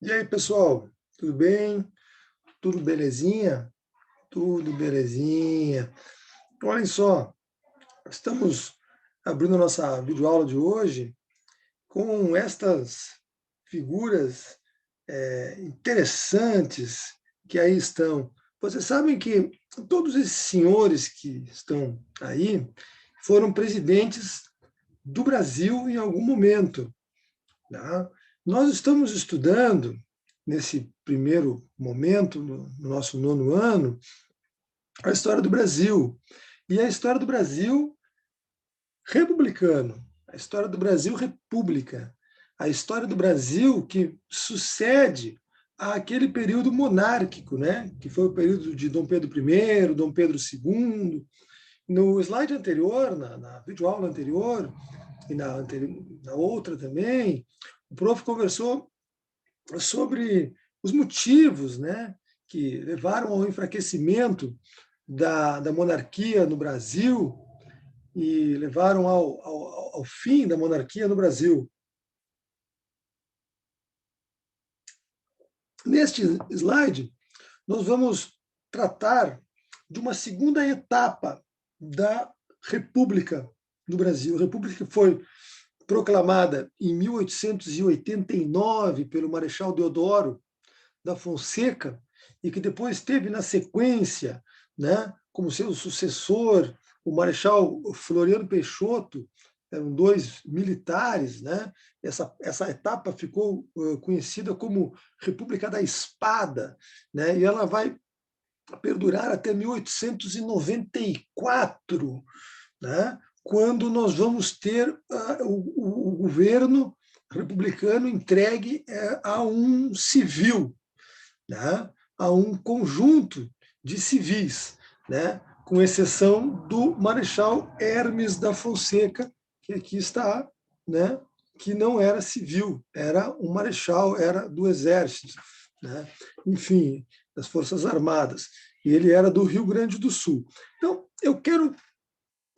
E aí, pessoal, tudo bem? Tudo belezinha? Tudo belezinha. Olhem só, estamos abrindo nossa videoaula de hoje com estas figuras interessantes que aí estão. Vocês sabem que todos esses senhores que estão aí foram presidentes do Brasil em algum momento, tá? Nós estamos estudando, nesse primeiro momento, no nosso nono ano, a história do Brasil. E a história do Brasil republicano, a história do Brasil república, a história do Brasil que sucede àquele período monárquico, né? Que foi o período de Dom Pedro I, Dom Pedro II. No slide anterior, na videoaula anterior, e na outra também, o prof conversou sobre os motivos, né, que levaram ao enfraquecimento da monarquia no Brasil e levaram ao fim da monarquia no Brasil. Neste slide, nós vamos tratar de uma segunda etapa da República no Brasil. A República foi proclamada em 1889 pelo Marechal Deodoro da Fonseca e que depois teve na sequência, né, como seu sucessor, o Marechal Floriano Peixoto. Eram dois militares, né? Essa etapa ficou conhecida como República da Espada, né? E ela vai perdurar até 1894, né? Quando nós vamos ter o governo republicano entregue a um civil, né? A um conjunto de civis, né? Com exceção do Marechal Hermes da Fonseca, que aqui está, né? Que não era civil, era um marechal, era do Exército, né? Enfim, das Forças Armadas. E ele era do Rio Grande do Sul. Então, eu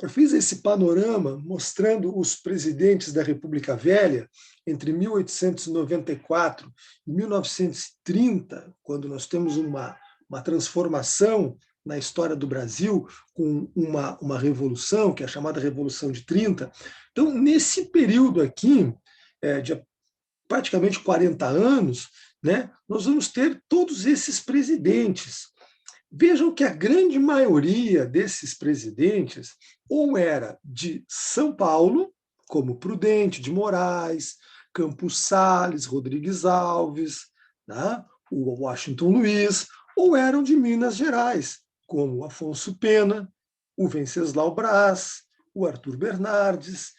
fiz esse panorama mostrando os presidentes da República Velha entre 1894 e 1930, quando nós temos uma transformação na história do Brasil com uma revolução, que é a chamada Revolução de 30. Então, nesse período aqui, de praticamente 40 anos, né, nós vamos ter todos esses presidentes. Vejam que a grande maioria desses presidentes ou era de São Paulo, como Prudente de Moraes, Campos Salles, Rodrigues Alves, né, o Washington Luiz, ou eram de Minas Gerais, como Afonso Pena, o Venceslau Braz, o Arthur Bernardes,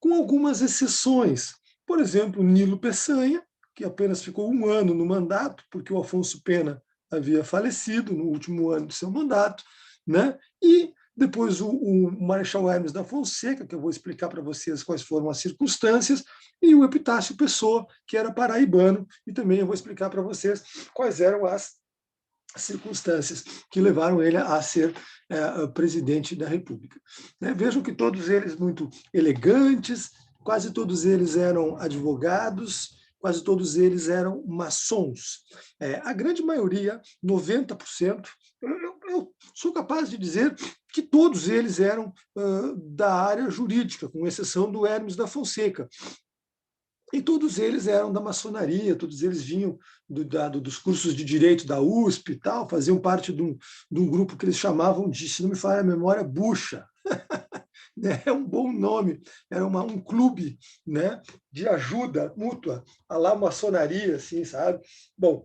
com algumas exceções. Por exemplo, Nilo Peçanha, que apenas ficou um ano no mandato, porque o Afonso Pena havia falecido no último ano de seu mandato, né? E depois o Marechal Hermes da Fonseca, que eu vou explicar para vocês quais foram as circunstâncias, e o Epitácio Pessoa, que era paraibano, e também eu vou explicar para vocês quais eram as circunstâncias que levaram ele a ser presidente da República. Né? Vejam que todos eles muito elegantes, quase todos eles eram advogados, quase todos eles eram maçons. A grande maioria, 90%, eu sou capaz de dizer que todos eles eram da área jurídica, com exceção do Hermes da Fonseca. E todos eles eram da maçonaria, todos eles vinham dos cursos de direito da USP e tal, faziam parte de um grupo que eles chamavam de, se não me falha a memória, Bucha. É um bom nome, era um clube, né, de ajuda mútua, à la maçonaria, assim, sabe? Bom,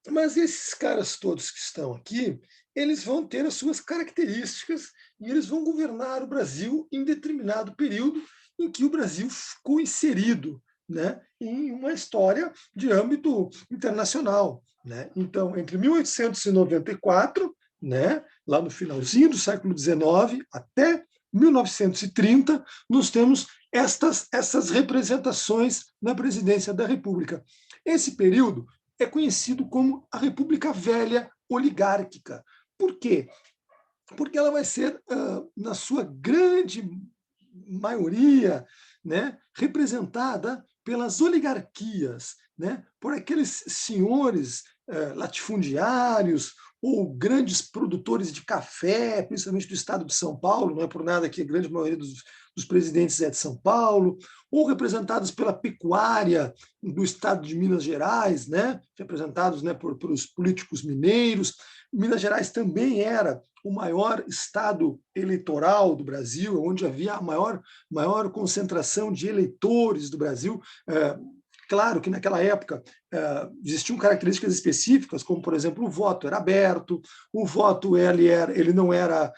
mas esses caras todos que estão aqui, eles vão ter as suas características e eles vão governar o Brasil em determinado período em que o Brasil ficou inserido, né, em uma história de âmbito internacional, né? Então, entre 1894, né, lá no finalzinho do século XIX, até 1930, nós temos essas representações na presidência da República. Esse período é conhecido como a República Velha Oligárquica. Por quê? Porque ela vai ser, na sua grande maioria, né, representada pelas oligarquias, né, por aqueles senhores latifundiários ou grandes produtores de café, principalmente do estado de São Paulo, não é por nada que a grande maioria dos presidentes é de São Paulo, ou representados pela pecuária do estado de Minas Gerais, né, representados, né, por os políticos mineiros. Minas Gerais também era o maior estado eleitoral do Brasil, onde havia a maior concentração de eleitores do Brasil. Claro que naquela época existiam características específicas, como, por exemplo, o voto era aberto, o voto ele não era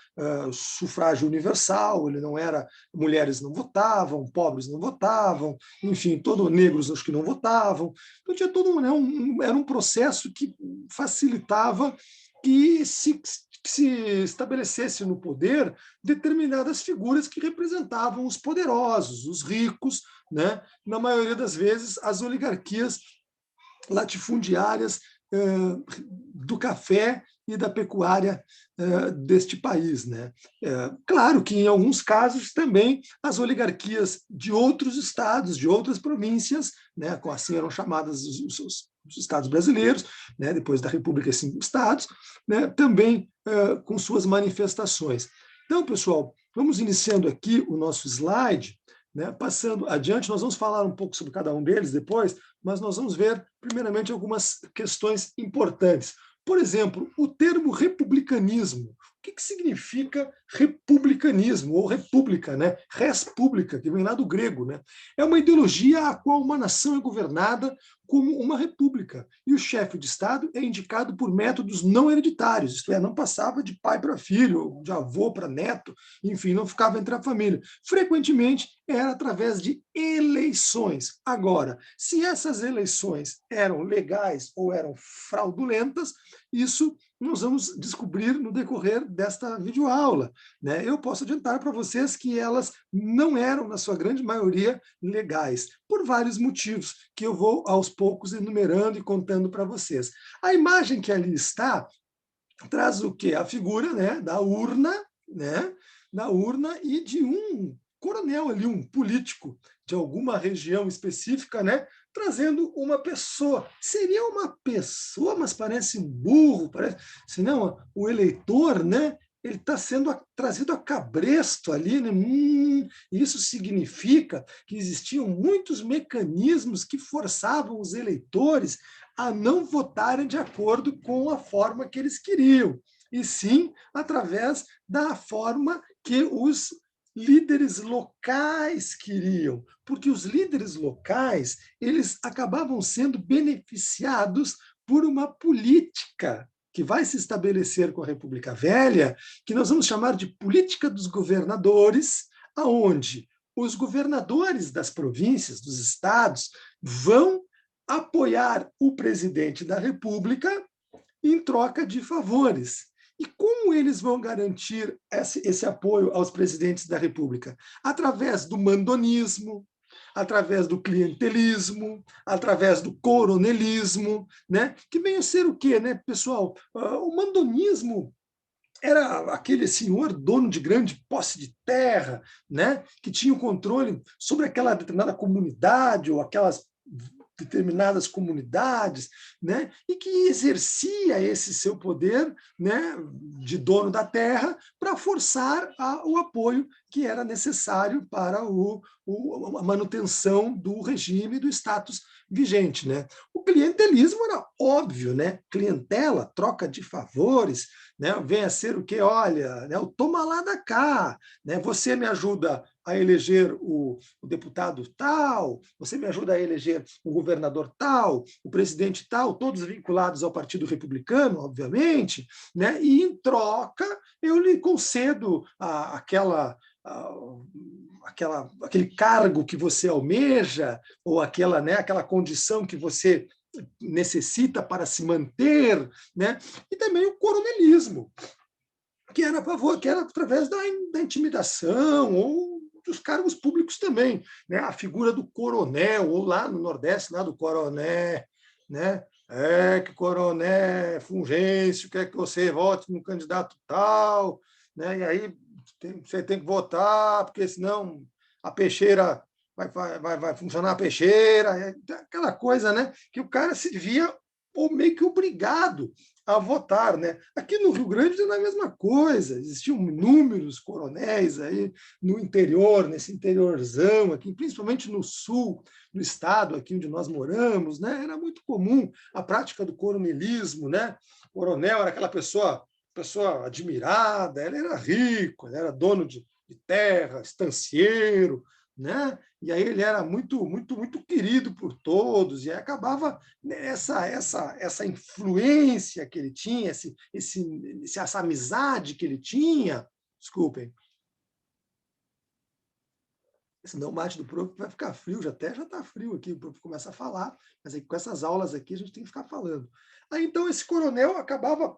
sufrágio universal, ele não era, mulheres não votavam, pobres não votavam, enfim, negros acho que não votavam. Então tinha todo era um processo que facilitava que se estabelecesse no poder determinadas figuras que representavam os poderosos, os ricos, né? Na maioria das vezes, as oligarquias latifundiárias do café e da pecuária deste país, né? Claro que, em alguns casos, também as oligarquias de outros estados, de outras províncias, né, assim eram chamadas os estados brasileiros, né, depois da República, 5 estados, né, também com suas manifestações. Então, pessoal, vamos iniciando aqui o nosso slide, né, passando adiante, nós vamos falar um pouco sobre cada um deles depois, mas nós vamos ver, primeiramente, algumas questões importantes. Por exemplo, o termo republicanismo. O que significa republicanismo, ou república, né? Res publica, que vem lá do grego, né? É uma ideologia a qual uma nação é governada como uma república, e o chefe de Estado é indicado por métodos não hereditários, isto é, não passava de pai para filho, de avô para neto, enfim, não ficava entre a família. Frequentemente era através de eleições. Agora, se essas eleições eram legais ou eram fraudulentas, isso nós vamos descobrir no decorrer desta videoaula, né? Eu posso adiantar para vocês que elas não eram, na sua grande maioria, legais, por vários motivos, que eu vou aos poucos enumerando e contando para vocês. A imagem que ali está traz o quê? A figura, né, da urna, né, da urna e de um coronel ali, um político de alguma região específica, né, trazendo uma pessoa. Seria uma pessoa, mas parece um burro, parece, senão o eleitor, né, ele está sendo trazido a cabresto ali, né? Isso significa que existiam muitos mecanismos que forçavam os eleitores a não votarem de acordo com a forma que eles queriam, e sim através da forma que os líderes locais queriam, porque os líderes locais eles acabavam sendo beneficiados por uma política que vai se estabelecer com a República Velha, que nós vamos chamar de política dos governadores, aonde os governadores das províncias, dos estados, vão apoiar o presidente da República em troca de favores. E como eles vão garantir esse apoio aos presidentes da República? Através do mandonismo, através do clientelismo, através do coronelismo, né? Que vem a ser o quê, né, pessoal? O mandonismo era aquele senhor dono de grande posse de terra, né, que tinha o controle sobre aquela determinada comunidade ou aquelas determinadas comunidades, né, e que exercia esse seu poder, né, de dono da terra para forçar o apoio que era necessário para a manutenção do regime, do status vigente. Né. O clientelismo era óbvio, né, clientela, troca de favores, né, vem a ser o que? Olha, né, o toma lá da cá, né, você me ajuda a eleger o deputado tal, você me ajuda a eleger o governador tal, o presidente tal, todos vinculados ao Partido Republicano, obviamente, né, e em troca eu lhe concedo aquele cargo que você almeja, ou aquela condição que você necessita para se manter, né? E também o coronelismo, que era através da intimidação ou dos cargos públicos também, né? A figura do coronel, ou lá no Nordeste, lá do coroné, né? Que coroné Fulgêncio quer que você vote no candidato tal, né? E aí você tem que votar, porque senão a peixeira vai funcionar a peixeira, aquela coisa, né, que o cara se via ou meio que obrigado a votar, né? Aqui no Rio Grande era a mesma coisa, existiam inúmeros coronéis aí no interior, nesse interiorzão aqui, principalmente no sul do estado, aqui onde nós moramos, né? Era muito comum a prática do coronelismo, né? O coronel era aquela pessoa admirada, ele era rico, ele era dono de terra, estancieiro, né? E aí ele era muito querido por todos, e aí acabava essa influência que ele tinha, essa amizade que ele tinha, desculpem, senão o mate do prof vai ficar frio, já está frio aqui, o prof começa a falar, mas aí, com essas aulas aqui a gente tem que ficar falando. Aí então esse coronel acabava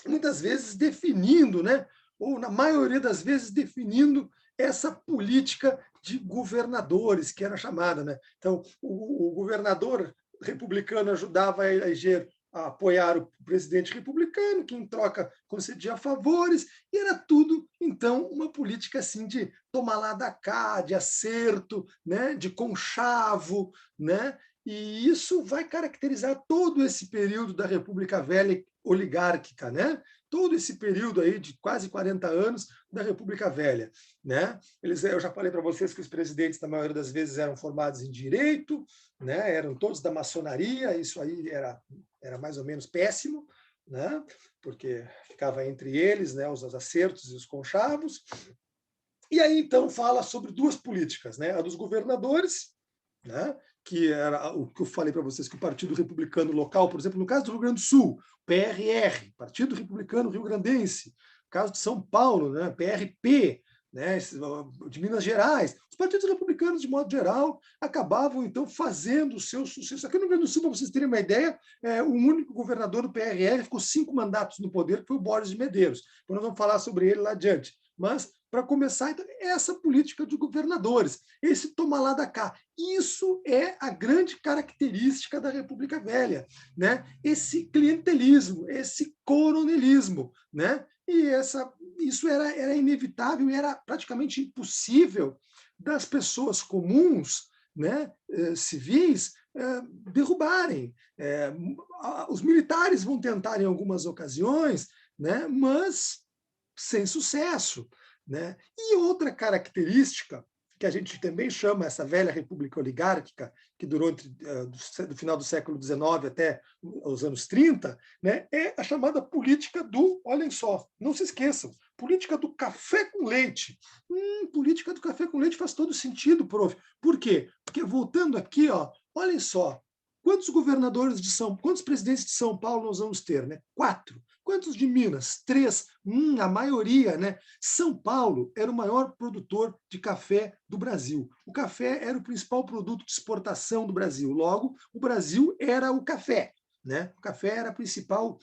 muitas vezes definindo, né, ou na maioria das vezes definindo essa política de governadores, que era chamada. Né? Então, o governador republicano ajudava a eleger, a apoiar o presidente republicano, que em troca concedia favores, e era tudo, então, uma política assim de tomar lá da cá, de acerto, né, de conchavo, né? E isso vai caracterizar todo esse período da República Velha oligárquica, né? Todo esse período aí de quase 40 anos da República Velha, né? Eu já falei para vocês que os presidentes, na maioria das vezes, eram formados em direito, né? Eram todos da maçonaria, isso aí era mais ou menos péssimo, né? Porque ficava entre eles, né, os acertos e os conchavos. E aí, então, fala sobre duas políticas, né? A dos governadores, né? Que era o que eu falei para vocês, que o Partido Republicano local, por exemplo, no caso do Rio Grande do Sul, PRR, Partido Republicano Rio Grandense, no caso de São Paulo, né, PRP, né, de Minas Gerais, os partidos republicanos, de modo geral, acabavam, então, fazendo o seu sucesso. Aqui no Rio Grande do Sul, para vocês terem uma ideia, o único governador do PRR ficou 5 mandatos no poder, que foi o Borges de Medeiros. Então, nós vamos falar sobre ele lá adiante. Mas, para começar, então, essa política de governadores, esse toma lá da cá. Isso é a grande característica da República Velha, né? Esse clientelismo, esse coronelismo, né? E isso era inevitável e era praticamente impossível das pessoas comuns, né, civis, derrubarem. Os militares vão tentar em algumas ocasiões, né, mas sem sucesso. Né? E outra característica, que a gente também chama essa velha república oligárquica, que durou do final do século XIX até os anos 30, né, é a chamada política do, olhem só, não se esqueçam, política do café com leite. Política do café com leite faz todo sentido, prof. Por quê? Porque, voltando aqui, ó, olhem só, quantos presidentes de São Paulo nós vamos ter? Né? 4. Quantos de Minas? 3. A maioria, né? São Paulo era o maior produtor de café do Brasil. O café era o principal produto de exportação do Brasil. Logo, o Brasil era o café, né? O café era a principal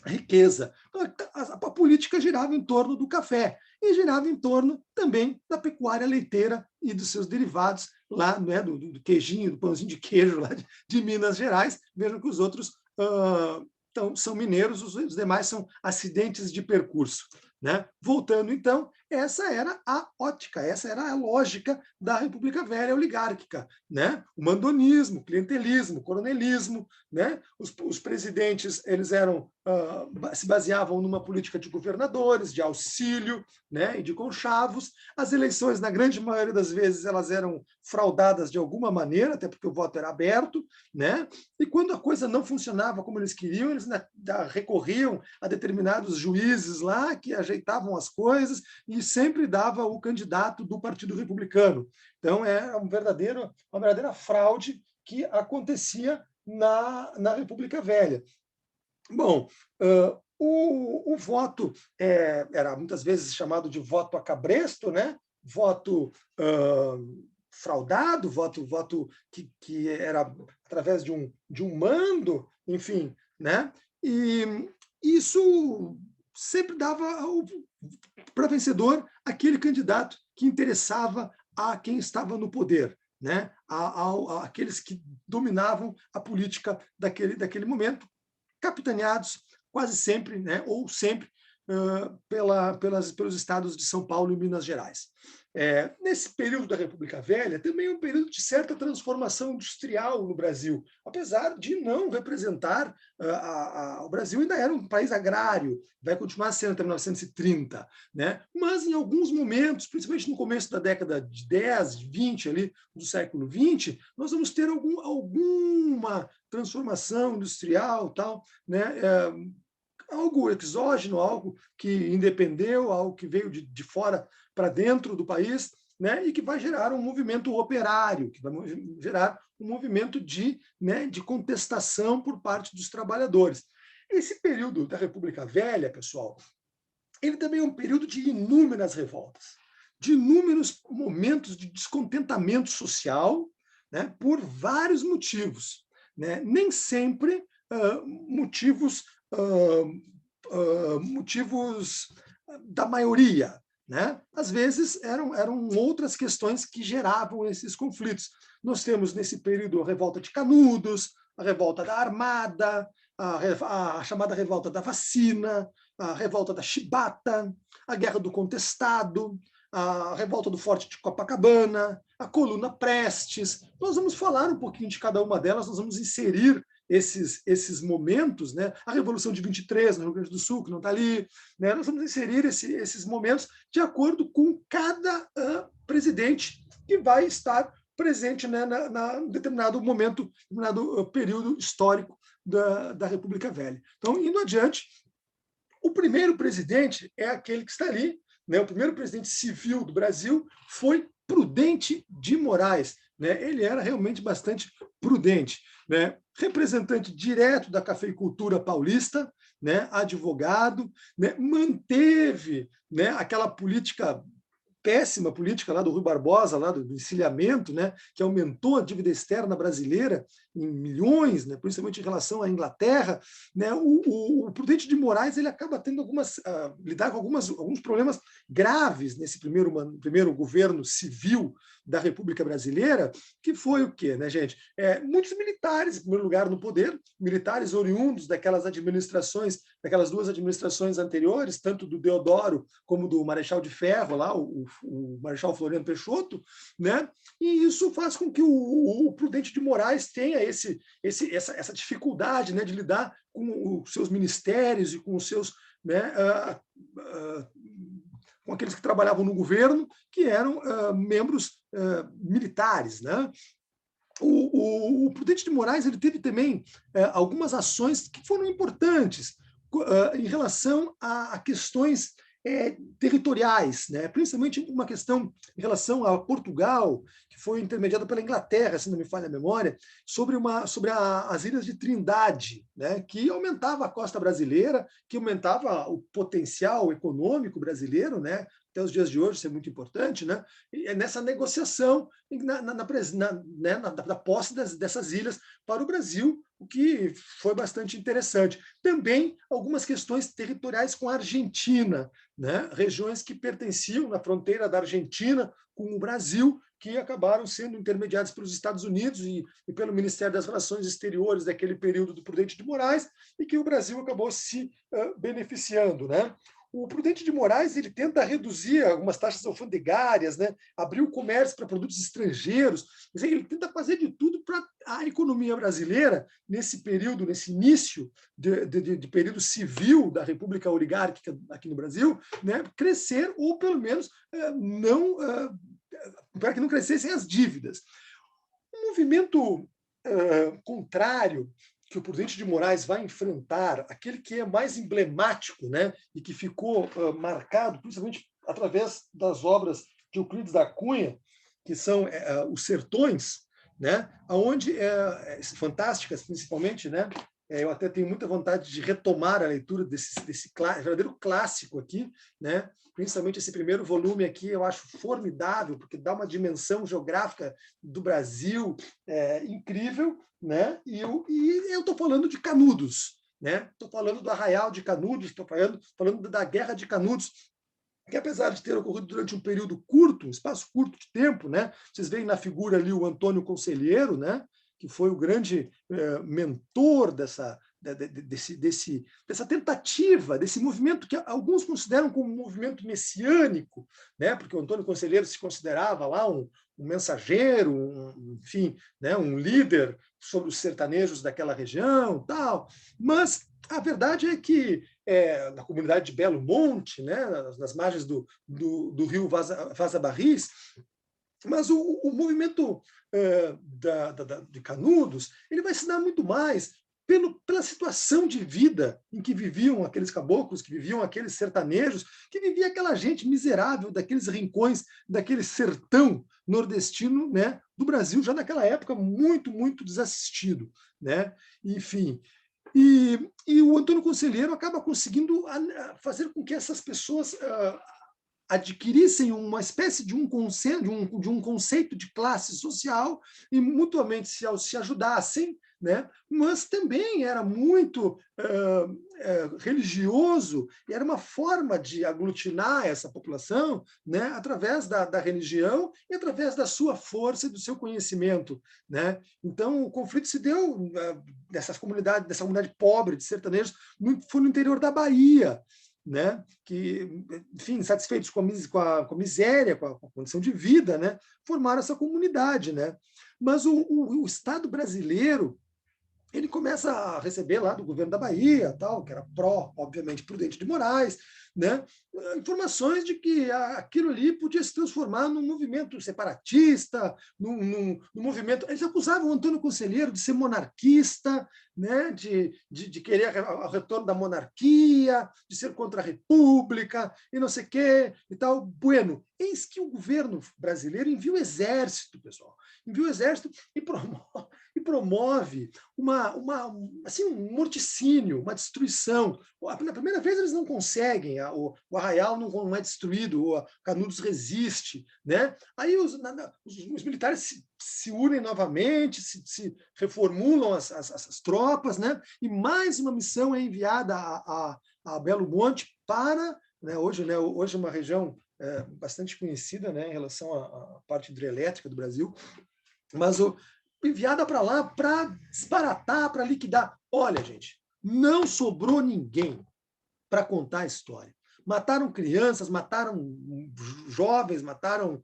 riqueza. Então, a política girava em torno do café e girava em torno também da pecuária leiteira e dos seus derivados lá, né, do queijinho, do pãozinho de queijo lá de Minas Gerais. Vejam que os outros então, são mineiros, os demais são acidentes de percurso. Né? Voltando, então, essa era a ótica, essa era a lógica da República Velha oligárquica. Né? O mandonismo, o clientelismo, o coronelismo. Né? Os presidentes eles se baseavam numa política de governadores, de auxílio, né? E de conchavos. As eleições, na grande maioria das vezes, elas eram fraudadas de alguma maneira, até porque o voto era aberto. Né? E quando a coisa não funcionava como eles queriam, eles recorriam a determinados juízes lá que ajeitavam as coisas e sempre dava o candidato do Partido Republicano. Então, é uma verdadeira fraude que acontecia na República Velha. Bom, o voto era muitas vezes chamado de voto a cabresto, né? Voto fraudado, voto que era através de um mando, enfim, né? E isso sempre dava para vencedor aquele candidato que interessava a quem estava no poder, né? Aqueles que dominavam a política daquele momento, capitaneados quase sempre, né, ou sempre, pelos estados de São Paulo e Minas Gerais. Nesse período da República Velha, também é um período de certa transformação industrial no Brasil, apesar de não representar, o Brasil ainda era um país agrário, vai continuar sendo até 1930, né? Mas em alguns momentos, principalmente no começo da década de 10, 20, ali, do século 20, nós vamos ter alguma transformação industrial, tal, né? Algo exógeno, algo que independeu, algo que veio de fora para dentro do país, né, e que vai gerar um movimento operário, que vai gerar um movimento de contestação por parte dos trabalhadores. Esse período da República Velha, pessoal, ele também é um período de inúmeras revoltas, de inúmeros momentos de descontentamento social, né, por vários motivos, né? Nem sempre motivos motivos da maioria, né? Às vezes eram outras questões que geravam esses conflitos. Nós temos nesse período a revolta de Canudos, a revolta da Armada, a chamada revolta da vacina, a revolta da Chibata, a Guerra do Contestado, a revolta do Forte de Copacabana, a Coluna Prestes. Nós vamos falar um pouquinho de cada uma delas, nós vamos inserir esses momentos, né? A Revolução de 23 no Rio Grande do Sul, que não está ali, né? Nós vamos inserir esses momentos de acordo com cada presidente que vai estar presente, né, em determinado momento, determinado período histórico da República Velha. Então, indo adiante, o primeiro presidente é aquele que está ali, né? O primeiro presidente civil do Brasil foi Prudente de Moraes, né? Ele era realmente bastante prudente, né? Representante direto da cafeicultura paulista, né? Advogado, né? Manteve, né, aquela política péssima política lá do Rui Barbosa, lá do encilhamento, né, que aumentou a dívida externa brasileira em milhões, né, principalmente em relação à Inglaterra, né, o Prudente de Moraes ele acaba tendo lidar com alguns problemas graves nesse primeiro governo civil da República Brasileira, que foi o quê, né, gente? Muitos militares, em primeiro lugar, no poder, militares oriundos daquelas administrações, daquelas duas administrações anteriores, tanto do Deodoro como do Marechal de Ferro, lá, o Marechal Floriano Peixoto, né? E isso faz com que o Prudente de Moraes tenha essa dificuldade, né, de lidar com os seus ministérios e com os seus, né, com aqueles que trabalhavam no governo, que eram membros militares, né? O Prudente de Moraes ele teve também algumas ações que foram importantes em relação a questões territoriais, né? Principalmente uma questão em relação a Portugal, que foi intermediada pela Inglaterra, se não me falha a memória, sobre as Ilhas de Trindade, né? Que aumentava a costa brasileira, que aumentava o potencial econômico brasileiro, né? Até os dias de hoje, isso é muito importante, né? E é nessa negociação, da posse dessas ilhas para o Brasil, o que foi bastante interessante. Também algumas questões territoriais com a Argentina, né? Regiões que pertenciam na fronteira da Argentina com o Brasil, que acabaram sendo intermediadas pelos Estados Unidos e pelo Ministério das Relações Exteriores daquele período do Prudente de Moraes, e que o Brasil acabou se beneficiando, né? O Prudente de Moraes ele tenta reduzir algumas taxas alfandegárias, né? Abrir o comércio para produtos estrangeiros, ele tenta fazer de tudo para a economia brasileira, nesse período, nesse início de período civil da República Oligárquica aqui no Brasil, né? Crescer ou pelo menos para que não crescessem as dívidas. Um movimento contrário que o Prudente de Moraes vai enfrentar, aquele que é mais emblemático, né, e que ficou marcado, principalmente através das obras de Euclides da Cunha, que são os Sertões, né, onde, fantásticas principalmente, né, eu até tenho muita vontade de retomar a leitura desse verdadeiro clássico aqui, né? Principalmente esse primeiro volume aqui, eu acho formidável, porque dá uma dimensão geográfica do Brasil incrível, né? E eu estou falando de Canudos, né? Estou falando do Arraial de Canudos, estou falando da Guerra de Canudos, que apesar de ter ocorrido durante um período curto, um espaço curto de tempo, né? Vocês veem na figura ali o Antônio Conselheiro, né? Que foi o grande mentor dessa tentativa, desse movimento que alguns consideram como um movimento messiânico, né? Porque o Antônio Conselheiro se considerava lá um mensageiro, enfim, né? Um líder sobre os sertanejos daquela região, tal. Mas a verdade é que na comunidade de Belo Monte, né? Nas margens do rio Vaza Barris, mas o movimento de Canudos ele vai se dar muito mais pela situação de vida em que viviam aqueles caboclos, que viviam aqueles sertanejos, que vivia aquela gente miserável daqueles rincões, daquele sertão nordestino, né, do Brasil, já naquela época muito, muito desassistido. Né? Enfim, e o Antônio Conselheiro acaba conseguindo fazer com que essas pessoas adquirissem uma espécie de um conceito de classe social e mutuamente se ajudassem, né? Mas também era muito religioso e era uma forma de aglutinar essa população, né? Através da religião e através da sua força e do seu conhecimento. Né? Então, o conflito se deu dessa comunidade pobre de sertanejos, foi no interior da Bahia, né, que, enfim, satisfeitos com a miséria, com a condição de vida, né, formaram essa comunidade. Né? Mas o Estado brasileiro ele começa a receber lá do governo da Bahia, tal, que era obviamente, Prudente de Moraes, né, informações de que aquilo ali podia se transformar num movimento separatista, num movimento... Eles acusavam o Antônio Conselheiro de ser monarquista, né, de querer o retorno da monarquia, de ser contra a república, e não sei o quê, e tal. Bueno, eis que o governo brasileiro envia o exército, pessoal, envia o exército e promove assim, um morticínio, uma destruição. Na primeira vez eles não conseguem, o Arraial não é destruído, o Canudos resiste. Né? Aí os militares se unem novamente, se reformulam as tropas, né? E mais uma missão é enviada a Belo Monte para, né, hoje é uma região bastante conhecida, né, em relação à parte hidrelétrica do Brasil, mas enviada para lá para desbaratar, para liquidar. Olha, gente, não sobrou ninguém para contar a história. Mataram crianças, mataram jovens, mataram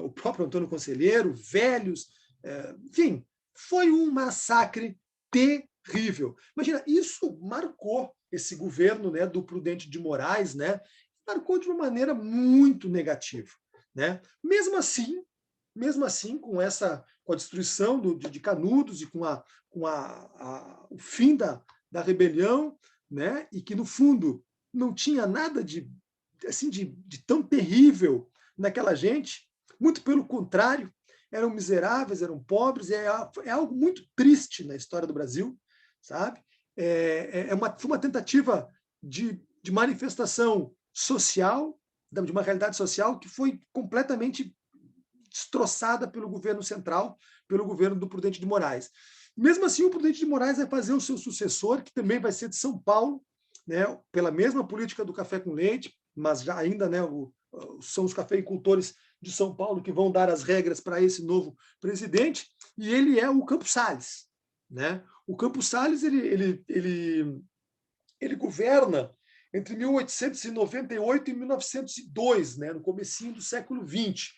o próprio Antônio Conselheiro, velhos, enfim, foi um massacre terrível. Imagina, isso marcou esse governo, né, do Prudente de Moraes, né, marcou de uma maneira muito negativa. Né? Mesmo assim, com a destruição de Canudos e com o fim da rebelião, né? E que, no fundo, não tinha nada assim, de tão terrível naquela gente, muito pelo contrário, eram miseráveis, eram pobres, é algo muito triste na história do Brasil, sabe? Foi uma tentativa de manifestação social, de uma realidade social que foi completamente destroçada pelo governo central, pelo governo do Prudente de Moraes. Mesmo assim, o Prudente de Moraes vai fazer o seu sucessor, que também vai ser de São Paulo, né, pela mesma política do café com leite, mas já ainda, né, são os cafeicultores de São Paulo que vão dar as regras para esse novo presidente, e ele é o Campos Salles. Né? O Campos Salles ele governa entre 1898 e 1902, né, no comecinho do século XX.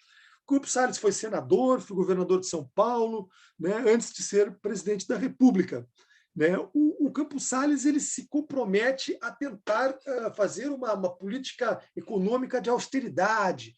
Campos Salles foi senador, foi governador de São Paulo, né, antes de ser presidente da República. Né? O Campos Salles ele se compromete a tentar fazer uma política econômica de austeridade,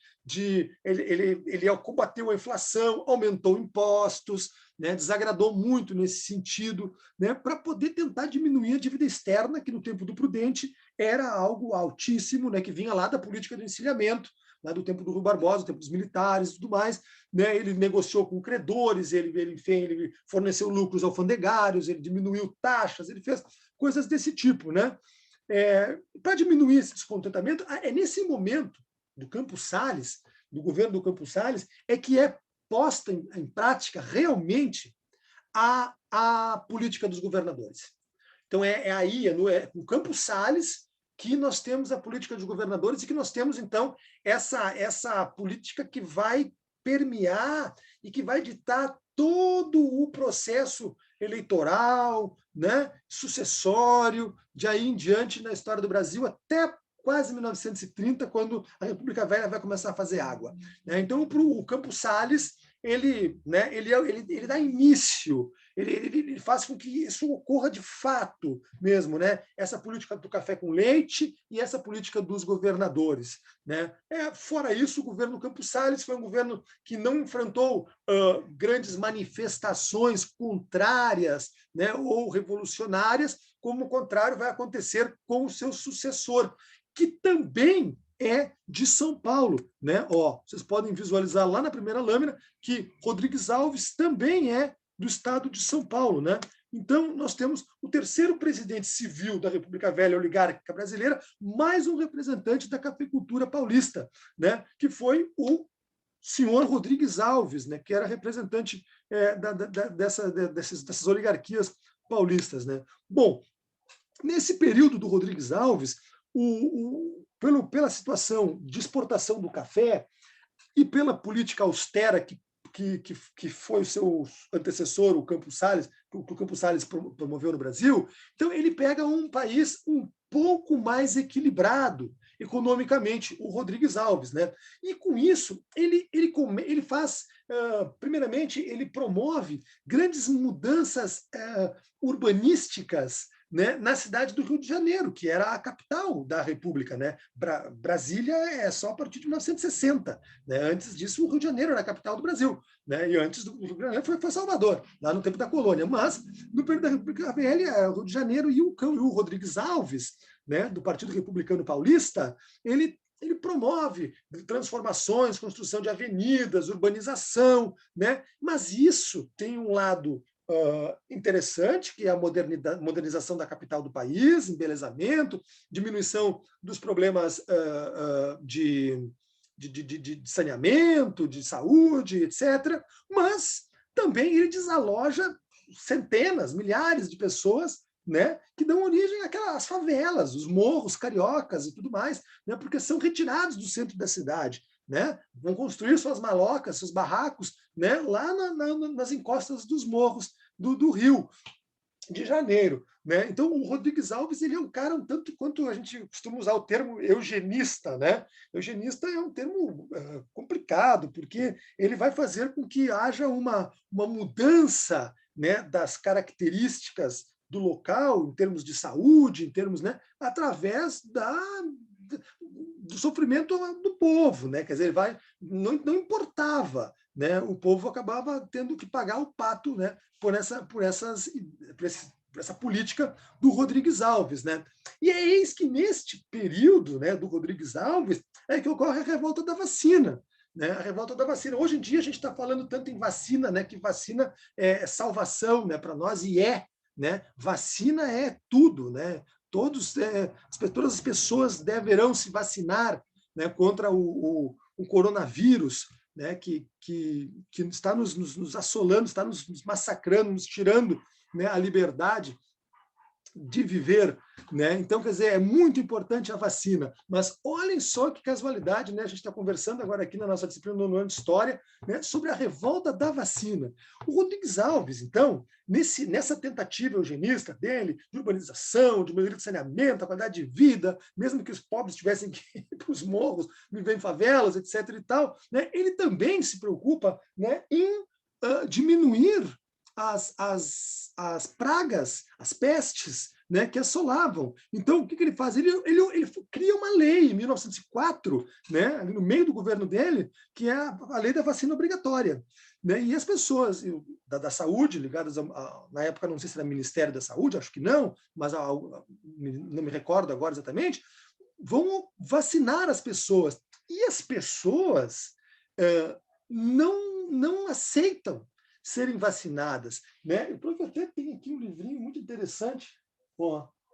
ele combateu a inflação, aumentou impostos, né, desagradou muito nesse sentido, né, para poder tentar diminuir a dívida externa, que no tempo do Prudente era algo altíssimo, né, que vinha lá da política do encilhamento, né, do tempo do Rui Barbosa, do tempo dos militares e tudo mais. Né, ele negociou com credores, ele forneceu lucros alfandegários, ele diminuiu taxas, ele fez coisas desse tipo. Né? Para diminuir esse descontentamento, é nesse momento do Campos Salles, do governo do Campos Salles, é que é posta em prática realmente a política dos governadores. Então, aí, no Campos Salles, que nós temos a política dos governadores e que nós temos, então, essa política que vai permear e que vai ditar todo o processo eleitoral, né, sucessório, de aí em diante na história do Brasil, até quase 1930, quando a República Velha vai começar a fazer água. Então, o Campos Salles, ele dá início, ele faz com que isso ocorra de fato mesmo, né? Essa política do café com leite e essa política dos governadores. Né? Fora isso, o governo Campos Salles foi um governo que não enfrentou grandes manifestações contrárias, né, ou revolucionárias, como o contrário vai acontecer com o seu sucessor, que também é de São Paulo. Né? Vocês podem visualizar lá na primeira lâmina que Rodrigues Alves também é do estado de São Paulo. Né? Então, nós temos o terceiro presidente civil da República Velha Oligárquica Brasileira, mais um representante da cafeicultura paulista, né? Que foi o senhor Rodrigues Alves, né? Que era representante dessas oligarquias paulistas. Né? Bom, nesse período do Rodrigues Alves, pela situação de exportação do café e pela política austera que foi o seu antecessor, o Campos Salles, que o Campos Salles promoveu no Brasil, então ele pega um país um pouco mais equilibrado economicamente, o Rodrigues Alves. Né? E com isso, ele faz, primeiramente, ele promove grandes mudanças urbanísticas, né, na cidade do Rio de Janeiro, que era a capital da República. Né? Brasília é só a partir de 1960. Né? Antes disso, o Rio de Janeiro era a capital do Brasil. Né? E antes do Rio de Janeiro foi Salvador, lá no tempo da colônia. Mas, no período da República Velha, o Rio de Janeiro e o Rodrigues Alves, né, do Partido Republicano Paulista, ele promove transformações, construção de avenidas, urbanização. Né? Mas isso tem um lado interessante, que é a modernização da capital do país, embelezamento, diminuição dos problemas de saneamento, de saúde, etc. Mas também ele desaloja centenas, milhares de pessoas, né, que dão origem às favelas, os morros cariocas e tudo mais, né, porque são retirados do centro da cidade. Né? Vão construir suas malocas, seus barracos, né? Lá nas encostas dos morros do Rio de Janeiro. Né? Então, o Rodrigues Alves ele é um cara um tanto quanto a gente costuma usar o termo eugenista. Né? Eugenista é um termo complicado, porque ele vai fazer com que haja uma mudança, né, das características do local, em termos de saúde, em termos, né, através do sofrimento do povo. Né? Quer dizer, não importava. Né? O povo acabava tendo que pagar o pato, né, por essa política do Rodrigues Alves. Né? E é eis que neste período, né, do Rodrigues Alves é que ocorre a revolta da vacina. Né? A revolta da vacina. Hoje em dia a gente está falando tanto em vacina, né, que vacina é salvação, né, para nós, e né? Vacina é tudo. Né? Todas as pessoas deverão se vacinar, né, contra o coronavírus, né, que está nos assolando, está nos massacrando, nos tirando, né, a liberdade de viver. Né? Então, quer dizer, é muito importante a vacina. Mas olhem só que casualidade, né? A gente está conversando agora aqui na nossa disciplina do ano de História, né, sobre a revolta da vacina. O Rodrigues Alves, então, nessa tentativa eugenista dele, de urbanização, de melhoria de saneamento, a qualidade de vida, mesmo que os pobres tivessem que ir para os morros, viver em favelas, etc. e tal, né, ele também se preocupa, né, em diminuir as pragas, as pestes, né, que assolavam. Então, o que ele faz? Ele cria uma lei em 1904, né, no meio do governo dele, que é a lei da vacina obrigatória. Né, e as pessoas da saúde, ligadas na época, não sei se era Ministério da Saúde, acho que não, mas não me recordo agora exatamente, vão vacinar as pessoas. E as pessoas não aceitam serem vacinadas. Né? Eu até tenho aqui um livrinho muito interessante,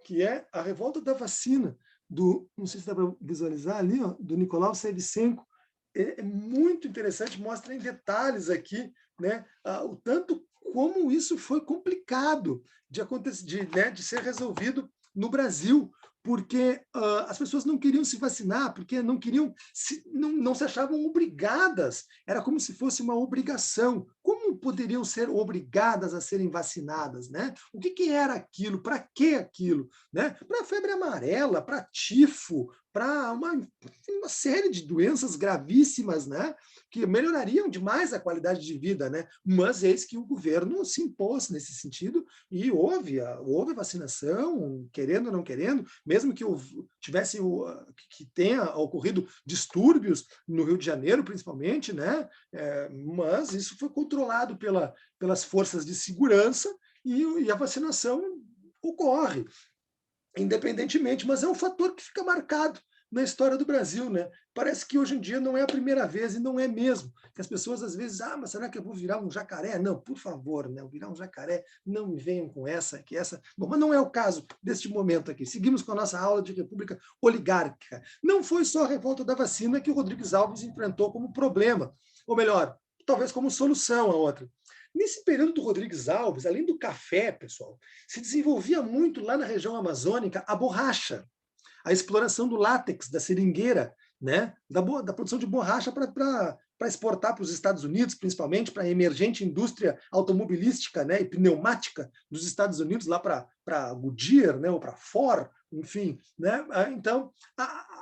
que é A Revolta da Vacina, não sei se dá para visualizar ali, do Nicolau Savichenko. É muito interessante, mostra em detalhes aqui, né, o tanto como isso foi complicado de acontecer, né, de ser resolvido no Brasil, porque as pessoas não queriam se vacinar, porque não queriam, não se achavam obrigadas, era como se fosse uma obrigação. Como poderiam ser obrigadas a serem vacinadas, né? O que era aquilo? Para que aquilo? Né? Para febre amarela, para tifo, para uma série de doenças gravíssimas, né? Que melhorariam demais a qualidade de vida, né? Mas eis que o governo se impôs nesse sentido e houve a vacinação, querendo ou não querendo, mesmo que que tenha ocorrido distúrbios no Rio de Janeiro, principalmente, né? Mas isso foi controlado pelas forças de segurança e a vacinação ocorre independentemente, mas é um fator que fica marcado na história do Brasil, né? Parece que hoje em dia não é a primeira vez, e não é mesmo. Que as pessoas às vezes, mas será que eu vou virar um jacaré? Não, por favor, né? Virar um jacaré, não me venham com essa, que essa. Bom, mas não é o caso deste momento aqui. Seguimos com a nossa aula de república oligárquica. Não foi só a revolta da vacina que o Rodrigues Alves enfrentou como problema, ou melhor, talvez como solução a outra. Nesse período do Rodrigues Alves, além do café, pessoal, se desenvolvia muito lá na região amazônica a borracha, a exploração do látex, da seringueira, né? da produção de borracha para exportar para os Estados Unidos, principalmente para a emergente indústria automobilística, né, e pneumática dos Estados Unidos, lá para Goodyear, né, ou para Ford, enfim. Né? Então,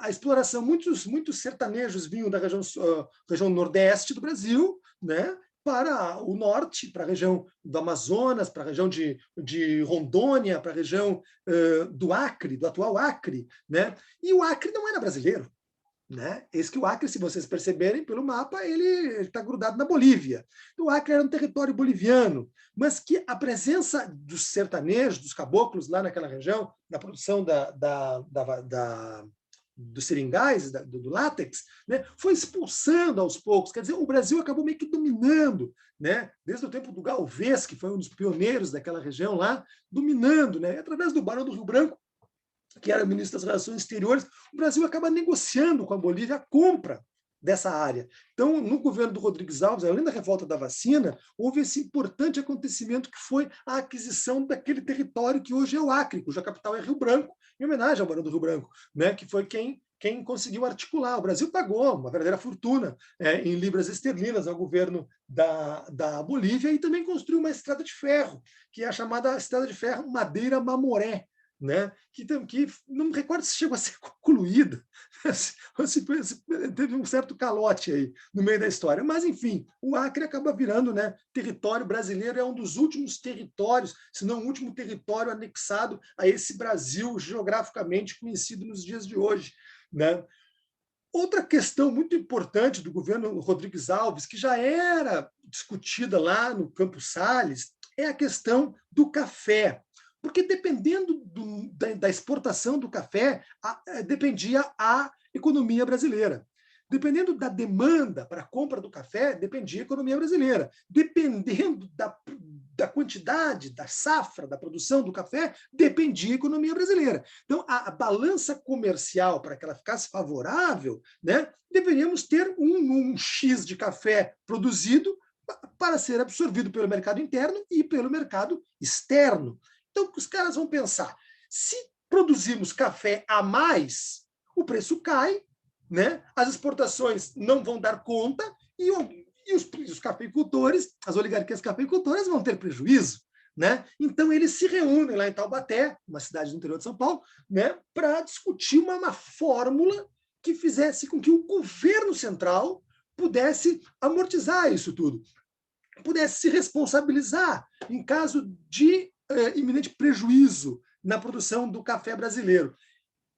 a exploração, muitos sertanejos vinham da região nordeste do Brasil, né, para o norte, para a região do Amazonas, para a região de Rondônia, para a região do Acre, do atual Acre, né? E o Acre não era brasileiro, né? Eis que o Acre, se vocês perceberem pelo mapa, ele está grudado na Bolívia. O Acre era um território boliviano, mas que a presença dos sertanejos, dos caboclos lá naquela região, na produção dos seringais, do látex, né, foi expulsando aos poucos. Quer dizer, o Brasil acabou meio que dominando, né, desde o tempo do Galvez, que foi um dos pioneiros daquela região lá, dominando, né, através do Barão do Rio Branco, que era ministro das Relações Exteriores, o Brasil acaba negociando com a Bolívia a compra dessa área. Então, no governo do Rodrigues Alves, além da revolta da vacina, houve esse importante acontecimento que foi a aquisição daquele território que hoje é o Acre, cuja capital é Rio Branco, em homenagem ao Barão do Rio Branco, né, que foi quem conseguiu articular. O Brasil pagou uma verdadeira fortuna em libras esterlinas ao governo da Bolívia e também construiu uma estrada de ferro, que é a chamada Estrada de Ferro Madeira-Mamoré, né? Que não me recordo se chegou a ser concluída, se teve um certo calote aí no meio da história. Mas, enfim, o Acre acaba virando, né, território brasileiro, é um dos últimos territórios, se não o último território anexado a esse Brasil geograficamente conhecido nos dias de hoje. Né? Outra questão muito importante do governo Rodrigues Alves, que já era discutida lá no Campos Sales, é a questão do café. Porque dependendo da exportação do café, dependia a economia brasileira. Dependendo da demanda para a compra do café, dependia a economia brasileira. Dependendo da quantidade, da safra, da produção do café, dependia a economia brasileira. Então, a balança comercial, para que ela ficasse favorável, né, deveríamos ter um X de café produzido para ser absorvido pelo mercado interno e pelo mercado externo. Então, os caras vão pensar, se produzirmos café a mais, o preço cai, né? As exportações não vão dar conta e os cafeicultores, as oligarquias cafeicultoras vão ter prejuízo. Né? Então, eles se reúnem lá em Taubaté, uma cidade do interior de São Paulo, né, para discutir uma fórmula que fizesse com que o governo central pudesse amortizar isso tudo, pudesse se responsabilizar em caso de iminente prejuízo na produção do café brasileiro.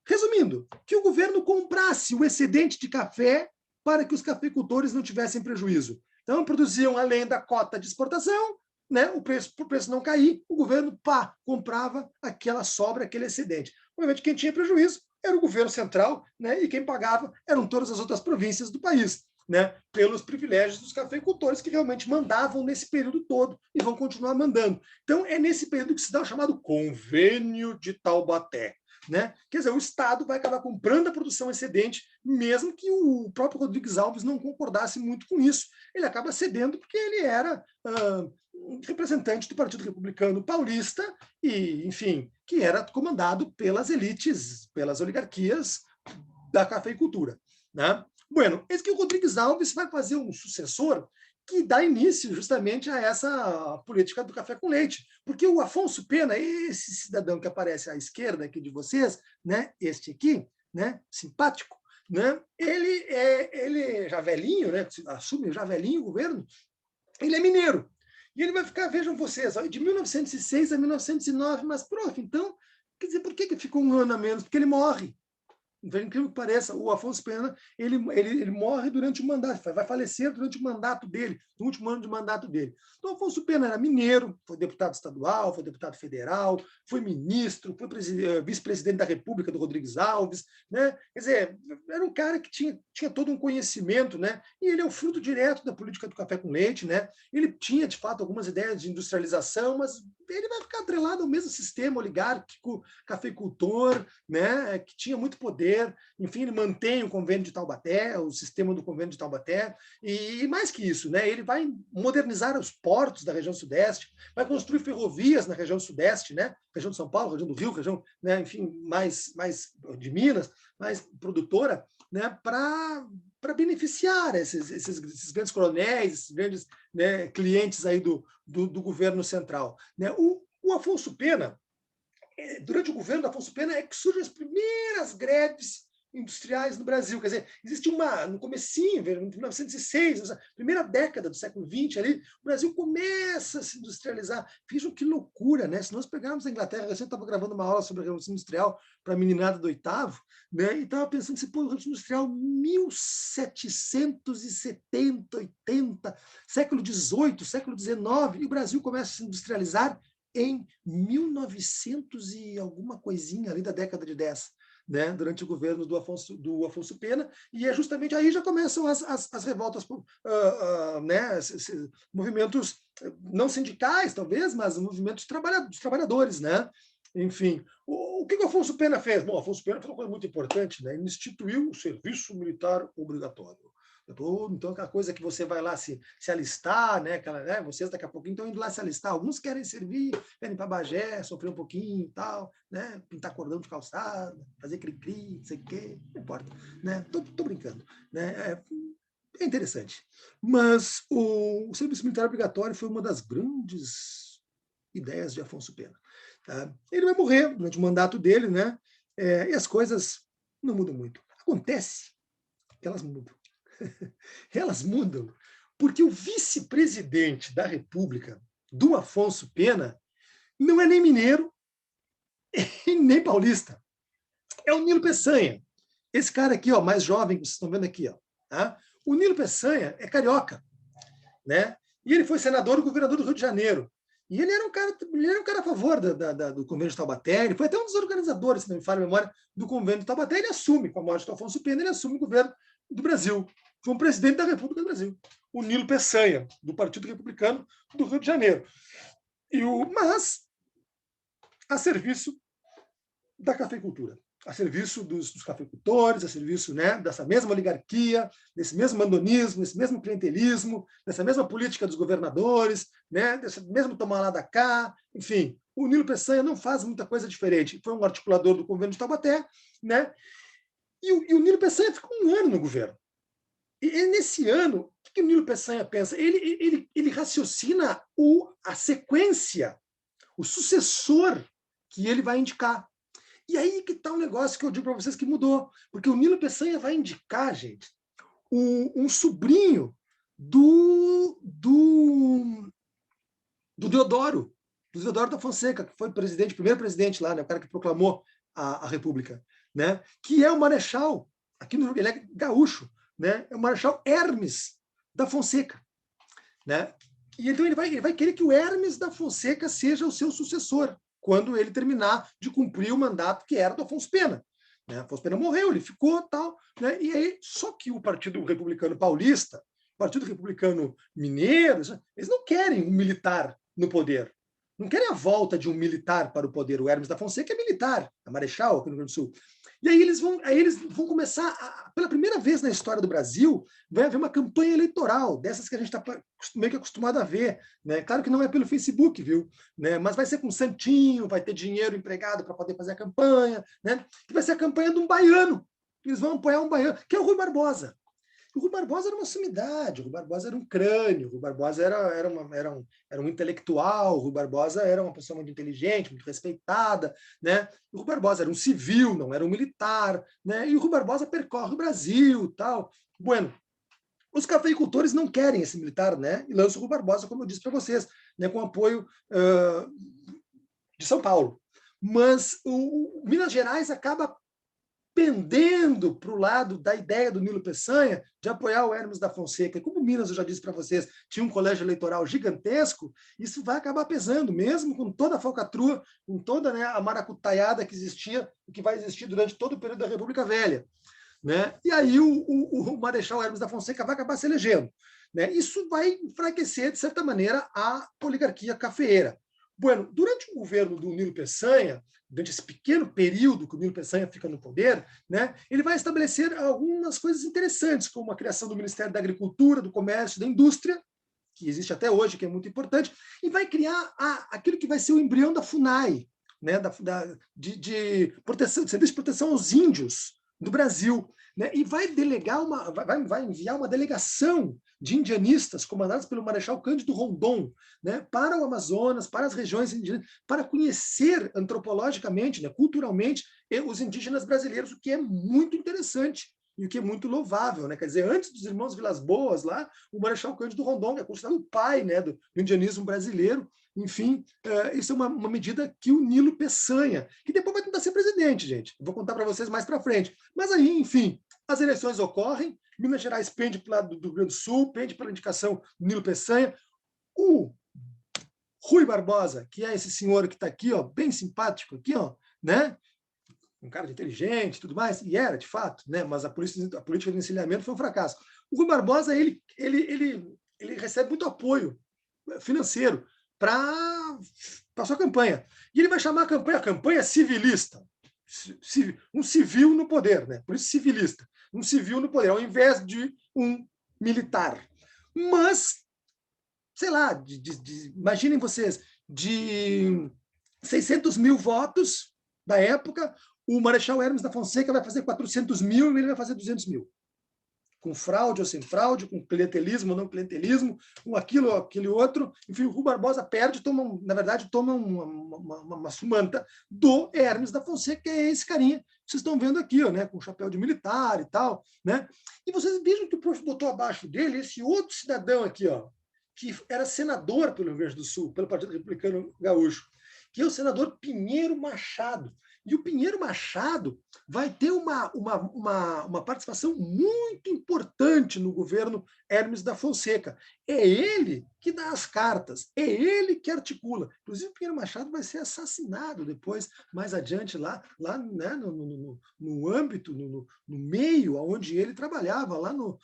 Resumindo, que o governo comprasse o excedente de café para que os cafeicultores não tivessem prejuízo. Então, produziam além da cota de exportação, né, o preço não cair, o governo comprava aquela sobra, aquele excedente. Obviamente, quem tinha prejuízo era o governo central, né, e quem pagava eram todas as outras províncias do país. Né, pelos privilégios dos cafeicultores que realmente mandavam nesse período todo e vão continuar mandando. Então, é nesse período que se dá o chamado Convênio de Taubaté. Né? Quer dizer, o Estado vai acabar comprando a produção excedente, mesmo que o próprio Rodrigues Alves não concordasse muito com isso. Ele acaba cedendo porque ele era representante do Partido Republicano Paulista e, enfim, que era comandado pelas elites, pelas oligarquias da cafeicultura. Né? Bueno, eis que o Rodrigues Alves vai fazer um sucessor que dá início justamente a essa política do café com leite. Porque o Afonso Pena, esse cidadão que aparece à esquerda aqui de vocês, né, este aqui, né, simpático, né, ele já velhinho, né, assume já velhinho o governo, ele é mineiro. E ele vai ficar, vejam vocês, de 1906 a 1909, mas, prof, então, quer dizer, por que ficou um ano a menos? Porque ele morre. Incrível que pareça, o Afonso Pena ele morre durante o mandato, vai falecer durante o mandato dele, no último ano de mandato dele. Então, Afonso Pena era mineiro, foi deputado estadual, foi deputado federal, foi ministro, foi vice-presidente da República do Rodrigues Alves, né? Quer dizer, era um cara que tinha todo um conhecimento, né? E ele é o fruto direto da política do café com leite, né? Ele tinha, de fato, algumas ideias de industrialização, mas ele vai ficar atrelado ao mesmo sistema oligárquico, cafeicultor, né? Que tinha muito poder. Enfim, ele mantém o convênio de Taubaté, o sistema do convênio de Taubaté, e mais que isso, né, ele vai modernizar os portos da região sudeste, vai construir ferrovias na região sudeste, né, região de São Paulo, região do Rio, região, né, enfim, mais de Minas, mais produtora, né, para beneficiar esses grandes coronéis, esses grandes, né, clientes aí do governo central. Né? O Afonso Pena, durante o governo do Afonso Pena é que surgem as primeiras greves industriais no Brasil. Quer dizer, existe no comecinho, em 1906, primeira década do século XX, ali, o Brasil começa a se industrializar. Vejam que loucura, né? Se nós pegarmos a Inglaterra, eu estava gravando uma aula sobre a Revolução Industrial para a meninada do oitavo, né? E estava pensando assim, pô, a Revolução Industrial 1770, 80, século XVIII, século XIX, e o Brasil começa a se industrializar em 1900 e alguma coisinha ali da década de 10, né, durante o governo do Afonso Pena, e é justamente aí já começam as revoltas, né, esses movimentos não sindicais, talvez, mas movimentos dos trabalhadores, né? Enfim, o que o Afonso Pena fez? Bom, o Afonso Pena fez uma coisa muito importante, né? Ele instituiu o serviço militar obrigatório. Então, aquela coisa que você vai lá se alistar, né? Vocês daqui a pouquinho estão indo lá se alistar. Alguns querem servir, querem ir para Bagé, sofrer um pouquinho e tal, né? Pintar cordão de calçada, fazer cri-cri, não sei o quê, não importa. Né? Tô brincando. Né? É interessante. Mas o serviço militar obrigatório foi uma das grandes ideias de Afonso Pena. Tá? Ele vai morrer durante o mandato dele, né? E as coisas não mudam muito. Acontece que elas mudam. Elas mudam porque o vice-presidente da República, do Afonso Pena, não é nem mineiro e nem paulista. É o Nilo Peçanha. Esse cara aqui, ó, mais jovem, que vocês estão vendo aqui. Ó, tá? O Nilo Peçanha é carioca. Né? E ele foi senador e governador do Rio de Janeiro. E ele era um cara a favor do convênio de Taubaté. Ele foi até um dos organizadores, se não me falha a memória, do convênio de Taubaté. Ele assume, com a morte do Afonso Pena, ele assume o governo do Brasil. Foi um presidente da República do Brasil, o Nilo Peçanha, do Partido Republicano do Rio de Janeiro. Mas a serviço da cafeicultura, a serviço dos cafeicultores, a serviço, né, dessa mesma oligarquia, desse mesmo mandonismo, desse mesmo clientelismo, dessa mesma política dos governadores, né, desse mesmo tomar lá da cá, enfim. O Nilo Peçanha não faz muita coisa diferente. Foi um articulador do convênio de Taubaté, né? E o Nilo Peçanha ficou um ano no governo. E nesse ano, o que o Nilo Peçanha pensa? Ele raciocina a sequência, o sucessor que ele vai indicar. E aí que está um negócio que eu digo para vocês que mudou. Porque o Nilo Peçanha vai indicar, gente, um sobrinho do Deodoro da Fonseca, que foi primeiro presidente lá, né, o cara que proclamou a República, né, que é o Marechal, aqui no ele é gaúcho, né, é o Marechal Hermes da Fonseca. Né? E então ele vai querer que o Hermes da Fonseca seja o seu sucessor, quando ele terminar de cumprir o mandato que era do Afonso Pena. Né? Afonso Pena morreu, ele ficou tal. Né? E aí, só que o Partido Republicano Paulista, o Partido Republicano Mineiro, eles não querem um militar no poder. Não querem a volta de um militar para o poder. O Hermes da Fonseca é militar, é marechal aqui no Rio Grande do Sul. E aí eles vão começar, pela primeira vez na história do Brasil, vai haver uma campanha eleitoral, dessas que a gente está meio que acostumado a ver. Né? Claro que não é pelo Facebook, viu? Né? Mas vai ser com santinho, vai ter dinheiro empregado para poder fazer a campanha, né? Que vai ser a campanha de um baiano. Eles vão apoiar um baiano, que é o Rui Barbosa. O Rui Barbosa era uma sumidade, o Rui Barbosa era um crânio, o Rui Barbosa era um intelectual, o Rui Barbosa era uma pessoa muito inteligente, muito respeitada, né? O Rui Barbosa era um civil, não era um militar, né? E o Rui Barbosa percorre o Brasil, tal. Bueno, os cafeicultores não querem esse militar, né? E lançam o Rui Barbosa, como eu disse para vocês, né? Com apoio de São Paulo. Mas o Minas Gerais acaba pendendo para o lado da ideia do Nilo Peçanha de apoiar o Hermes da Fonseca. E como Minas, eu já disse para vocês, tinha um colégio eleitoral gigantesco, isso vai acabar pesando, mesmo com toda a falcatrua, com toda, né, a maracutaiada que existia e que vai existir durante todo o período da República Velha. Né? E aí o Marechal Hermes da Fonseca vai acabar se elegendo. Né? Isso vai enfraquecer, de certa maneira, a oligarquia cafeeira. Bueno, durante o governo do Nilo Peçanha, durante esse pequeno período que o Nilo Peçanha fica no poder, né, ele vai estabelecer algumas coisas interessantes, como a criação do Ministério da Agricultura, do Comércio, da Indústria, que existe até hoje, que é muito importante, e vai criar aquilo que vai ser o embrião da FUNAI, né, de proteção, de serviço de proteção aos índios do Brasil, né, e vai delegar vai enviar uma delegação de indianistas comandados pelo Marechal Cândido Rondon, né, para o Amazonas, para as regiões indígenas, para conhecer antropologicamente, né, culturalmente, os indígenas brasileiros, o que é muito interessante e o que é muito louvável, né? Quer dizer, antes dos irmãos Vilas Boas lá, o Marechal Cândido Rondon, que é considerado o pai, né, do indianismo brasileiro. Enfim, isso é uma medida que o Nilo Peçanha, que depois vai tentar ser presidente, gente. Eu vou contar para vocês mais para frente. Mas aí, enfim, as eleições ocorrem, Minas Gerais pende para o lado do Rio Grande do Sul, pende pela indicação do Nilo Peçanha. O Rui Barbosa, que é esse senhor que está aqui, ó, bem simpático aqui, ó, né? Um cara de inteligente e tudo mais, e era, de fato, né? Mas a política de encilhamento foi um fracasso. O Rui Barbosa, ele recebe muito apoio financeiro para a sua campanha. E ele vai chamar a campanha civilista. Um civil no poder, né? Por isso civilista. Um civil no poder, ao invés de um militar. Mas, sei lá, imaginem vocês, de 600 mil votos da época, o Marechal Hermes da Fonseca vai fazer 400 mil e ele vai fazer 200 mil. Com fraude ou sem fraude, com clientelismo ou não clientelismo, com aquilo ou aquele outro. Enfim, o Rui Barbosa perde, na verdade, toma uma sumanta do Hermes da Fonseca, que é esse carinha que vocês estão vendo aqui, ó, né, com chapéu de militar e tal. Né? E vocês vejam que o prof botou abaixo dele esse outro cidadão aqui, ó, que era senador pelo Rio Grande do Sul, pelo Partido Republicano Gaúcho, que é o senador Pinheiro Machado. E o Pinheiro Machado vai ter uma participação muito importante no governo Hermes da Fonseca. É ele que dá as cartas, é ele que articula. Inclusive, o Pinheiro Machado vai ser assassinado depois, mais adiante, lá né, no âmbito, no meio onde ele trabalhava, lá no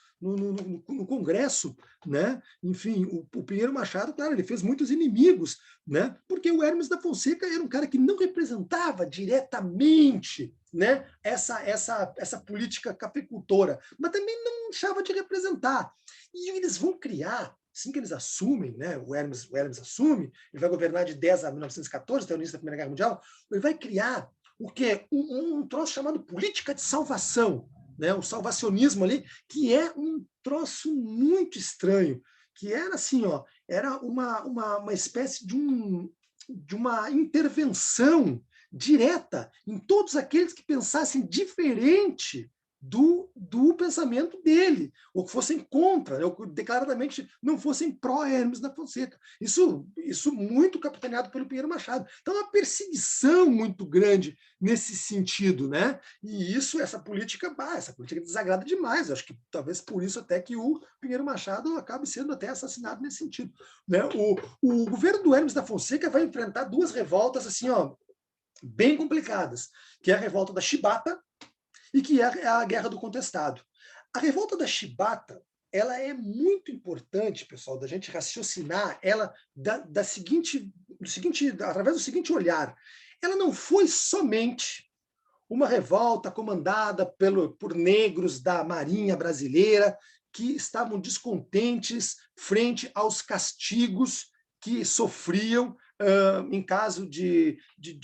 Congresso. Né? Enfim, o Pinheiro Machado, claro, ele fez muitos inimigos, né? Porque o Hermes da Fonseca era um cara que não representava diretamente, né, essa política cafeicultora, mas também não deixava de representar. E eles vão criar, assim que eles assumem, né, o Hermes assume, ele vai governar de 10 a 1914, até o início da Primeira Guerra Mundial, ele vai criar o quê? Um troço chamado política de salvação, né, o salvacionismo ali, que é um troço muito estranho, que era assim, ó, era uma espécie de uma intervenção direta em todos aqueles que pensassem diferente do pensamento dele, ou que fossem contra, né, ou que declaradamente não fossem pró-Hermes da Fonseca. Isso muito capitaneado pelo Pinheiro Machado. Então, uma perseguição muito grande nesse sentido, né? E essa política desagrada demais. Eu acho que talvez por isso até que o Pinheiro Machado acabe sendo até assassinado nesse sentido. Né? O governo do Hermes da Fonseca vai enfrentar duas revoltas assim, ó, bem complicadas, que é a revolta da Chibata e que é a Guerra do Contestado. A revolta da Chibata, ela é muito importante, pessoal, da gente raciocinar ela através do seguinte olhar. Ela não foi somente uma revolta comandada por negros da Marinha Brasileira que estavam descontentes frente aos castigos que sofriam em caso de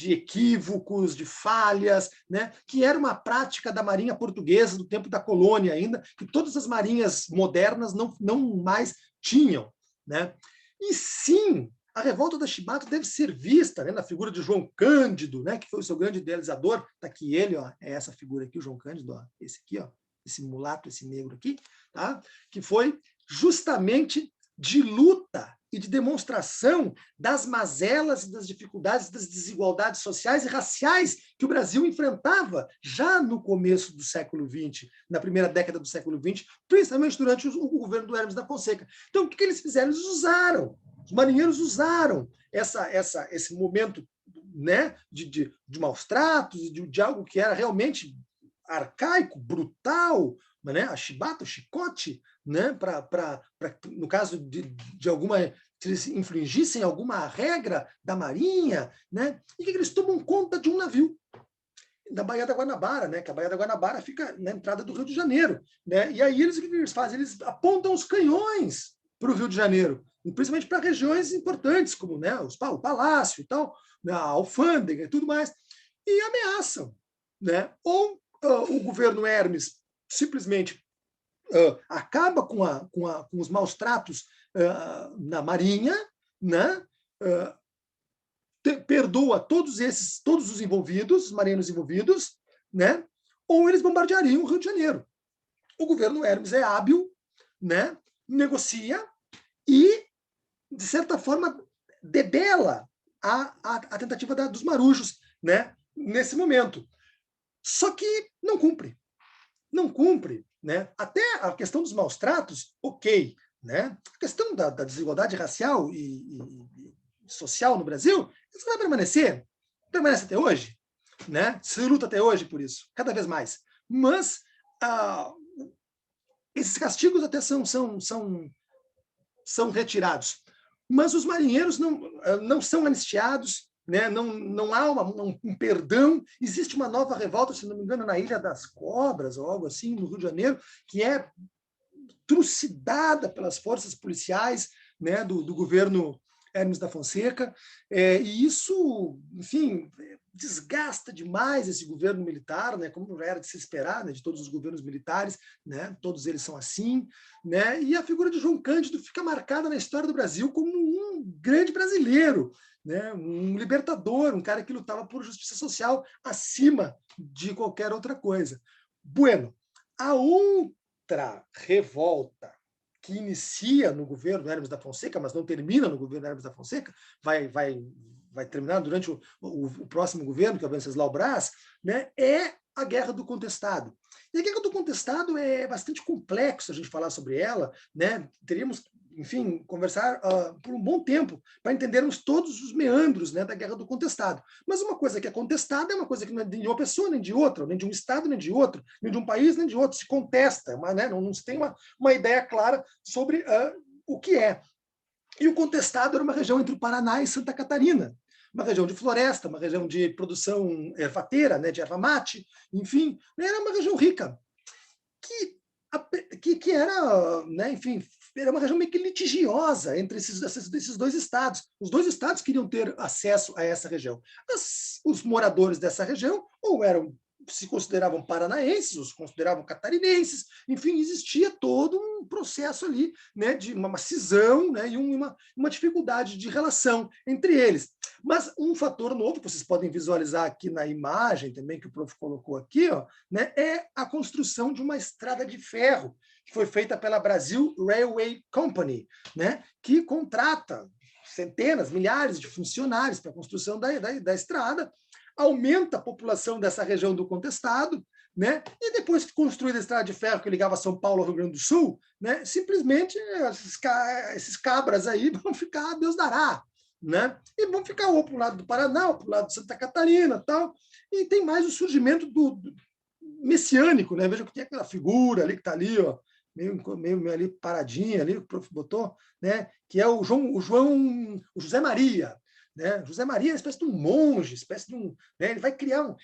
equívocos, de falhas, né? Que era uma prática da Marinha Portuguesa do tempo da colônia ainda, que todas as marinhas modernas não mais tinham, né? E sim, a revolta da Chibata deve ser vista, né, na figura de João Cândido, né, que foi o seu grande idealizador. Está aqui ele, ó, é essa figura aqui, o João Cândido, ó, esse aqui, ó, esse mulato, esse negro aqui, tá? Que foi justamente de luta e de demonstração das mazelas, das dificuldades, das desigualdades sociais e raciais que o Brasil enfrentava já no começo do século XX, na primeira década do século XX, principalmente durante o governo do Hermes da Fonseca. Então, o que eles fizeram? Eles usaram, os marinheiros usaram esse momento, né, de maus tratos, de algo que era realmente arcaico, brutal, né, a chibata, o chicote, né, no caso de alguma, se eles infringissem alguma regra da Marinha, né, e que eles tomam conta de um navio da Baía da Guanabara, né, que a Baía da Guanabara fica na entrada do Rio de Janeiro, né, e aí o que eles fazem? Eles apontam os canhões para o Rio de Janeiro, principalmente para regiões importantes, como, né, o Palácio e tal, né, a alfândega e tudo mais, e ameaçam, né, ou o governo Hermes simplesmente acaba com os maus tratos na Marinha, né? Perdoa todos os envolvidos, os marinheiros envolvidos, né? Ou eles bombardeariam o Rio de Janeiro. O governo Hermes é hábil, né? Negocia e, de certa forma, debela a tentativa dos marujos, né? Nesse momento. Só que não cumpre. Não cumpre, né? Até a questão dos maus tratos, ok, né? A questão da desigualdade racial e social no Brasil, isso vai permanecer, permanece até hoje, né? Se luta até hoje por isso, cada vez mais. Mas esses castigos até são retirados. Mas os marinheiros não são anistiados, né? Não há um perdão. Existe uma nova revolta, se não me engano, na Ilha das Cobras, ou algo assim, no Rio de Janeiro, que é trucidada pelas forças policiais, né, do governo Hermes da Fonseca, e isso, enfim, desgasta demais esse governo militar, né, como era de se esperar, né, de todos os governos militares, né, todos eles são assim, né, e a figura de João Cândido fica marcada na história do Brasil como um grande brasileiro, né, um libertador, um cara que lutava por justiça social acima de qualquer outra coisa. Bueno, a outra revolta que inicia no governo Hermes da Fonseca, mas não termina no governo Hermes da Fonseca, vai terminar durante o próximo governo, que é o Venceslau Braz, né, é a Guerra do Contestado. E a Guerra do Contestado é bastante complexo a gente falar sobre ela, né? Teríamos, enfim, conversar por um bom tempo para entendermos todos os meandros, né, da Guerra do Contestado. Mas uma coisa que é contestada é uma coisa que não é de uma pessoa, nem de outra, nem de um Estado, nem de outro, nem de um país, nem de outro. Se contesta, mas, né, não se tem uma ideia clara sobre o que é. E o Contestado era uma região entre o Paraná e Santa Catarina, uma região de floresta, uma região de produção ervateira, né, de erva mate, enfim, era uma região rica, que era, né, enfim, era uma região meio que litigiosa entre esses dois estados. Os dois estados queriam ter acesso a essa região. Os moradores dessa região ou se consideravam paranaenses, os consideravam catarinenses, enfim, existia todo um processo ali, né, de uma cisão, né, e uma dificuldade de relação entre eles. Mas um fator novo, que vocês podem visualizar aqui na imagem também, que o prof colocou aqui, ó, né, é a construção de uma estrada de ferro, que foi feita pela Brazil Railway Company, né, que contrata centenas, milhares de funcionários para a construção da estrada, aumenta a população dessa região do Contestado, né? E depois que construída a estrada de ferro que ligava São Paulo ao Rio Grande do Sul, né, simplesmente esses cabras aí vão ficar, Deus dará, né? E vão ficar ou para o lado do Paraná, ou para o lado de Santa Catarina, tal. E tem mais o surgimento do messiânico, né? Veja que tem aquela figura ali que está ali, ó, meio ali paradinha ali, o prof botou, né? Que é o José Maria, né? José Maria é uma espécie de um monge, espécie de um, né? Ele vai criar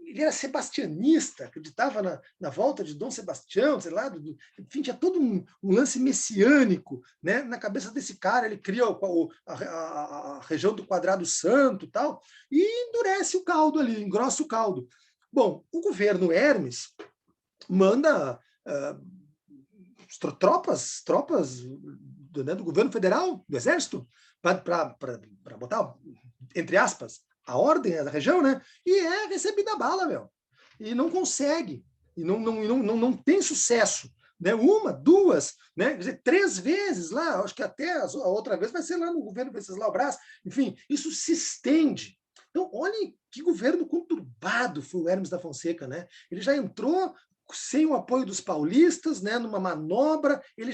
ele era sebastianista, acreditava na volta de Dom Sebastião, sei lá, enfim, tinha todo um lance messiânico, né? Na cabeça desse cara. Ele cria a região do Quadrado Santo e tal, e endurece o caldo ali, engrossa o caldo. Bom, o governo Hermes manda tropas do governo federal, do exército, para botar, entre aspas, a ordem da região, né? E é recebida a bala, meu. E não consegue. E não tem sucesso. Né? Uma, duas, né? Quer dizer, 3 vezes lá, acho que até a outra vez vai ser lá no governo Venceslau Braz. Enfim, isso se estende. Então, olhem que governo conturbado foi o Hermes da Fonseca, né? Ele já entrou sem o apoio dos paulistas, né, numa manobra. Ele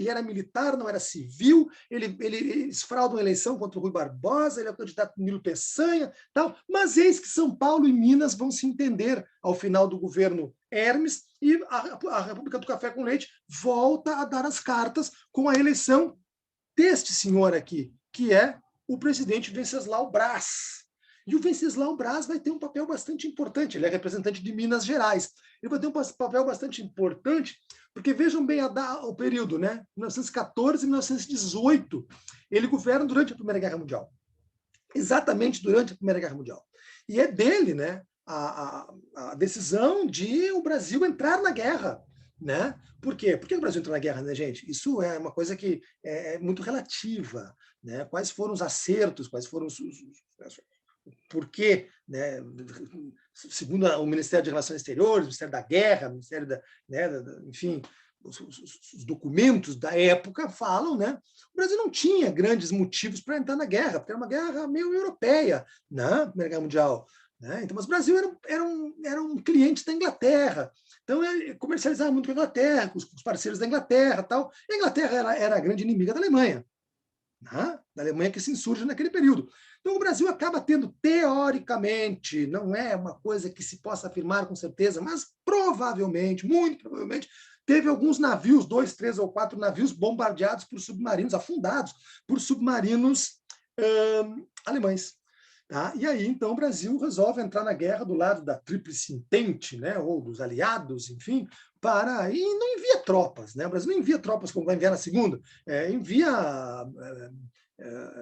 era militar, não era civil. Eles fraudam a eleição contra o Rui Barbosa. Ele é o candidato Nilo Peçanha, tal. Mas eis que São Paulo e Minas vão se entender ao final do governo Hermes, e a República do Café com Leite volta a dar as cartas com a eleição deste senhor aqui, que é o presidente Venceslau Braz. E o Venceslau Braz vai ter um papel bastante importante. Ele é representante de Minas Gerais. Ele vai ter um papel bastante importante, porque vejam bem o período, né? 1914 e 1918. Ele governa durante a Primeira Guerra Mundial. Exatamente durante a Primeira Guerra Mundial. E é dele, né, a decisão de o Brasil entrar na guerra. Né? Por quê? Por que o Brasil entrou na guerra, né, gente? Isso é uma coisa que é muito relativa. Né? Quais foram os acertos, quais foram os por quê, né? Segundo o Ministério de Relações Exteriores, o Ministério da Guerra, o Ministério enfim, os documentos da época falam, né? O Brasil não tinha grandes motivos para entrar na guerra, porque era uma guerra meio europeia, na Primeira Guerra Mundial. Né? Então, mas o Brasil era um cliente da Inglaterra, então ele comercializava muito com a Inglaterra, com os parceiros da Inglaterra, tal. E a Inglaterra era a grande inimiga da Alemanha, né? Da Alemanha que se insurge naquele período. Então o Brasil acaba tendo, teoricamente, não é uma coisa que se possa afirmar com certeza, mas provavelmente, muito provavelmente, teve alguns navios, 2, 3 ou 4 navios bombardeados por submarinos, afundados por submarinos alemães. Tá? E aí, então, o Brasil resolve entrar na guerra do lado da Tríplice Entente, né, ou dos aliados, enfim, e não envia tropas. Né? O Brasil não envia tropas como vai enviar na segunda, envia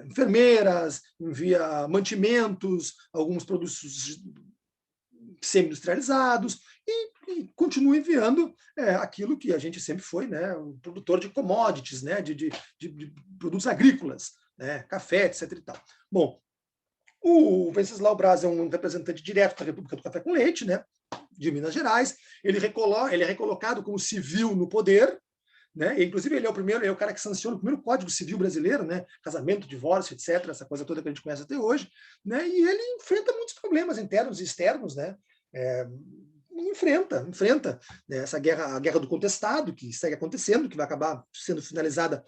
enfermeiras, envia mantimentos, alguns produtos semi-industrializados, e continua enviando aquilo que a gente sempre foi, né, um produtor de commodities, né, de produtos agrícolas, né, café, etc. E tal. Bom, o Venceslau Braz é um representante direto da República do Café com Leite, né, de Minas Gerais. Ele é recolocado como civil no poder, né? E, inclusive, ele é o cara que sanciona o primeiro Código Civil brasileiro, né? Casamento, divórcio, etc., essa coisa toda que a gente conhece até hoje, né? E ele enfrenta muitos problemas internos e externos, né? Enfrenta, né, essa guerra, a guerra do contestado, que segue acontecendo, que vai acabar sendo finalizada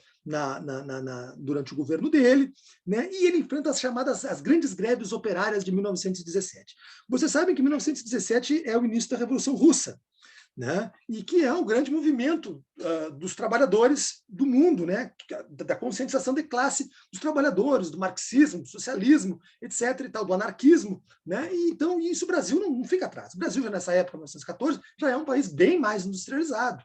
durante o governo dele, né, e ele enfrenta as grandes greves operárias de 1917. Vocês sabem que 1917 é o início da Revolução Russa, né? E que é um grande movimento dos trabalhadores do mundo, né? Da conscientização de classe dos trabalhadores, do marxismo, do socialismo, etc., e tal, do anarquismo. Né? E, então, isso o Brasil não fica atrás. O Brasil, já nessa época, 1914, já é um país bem mais industrializado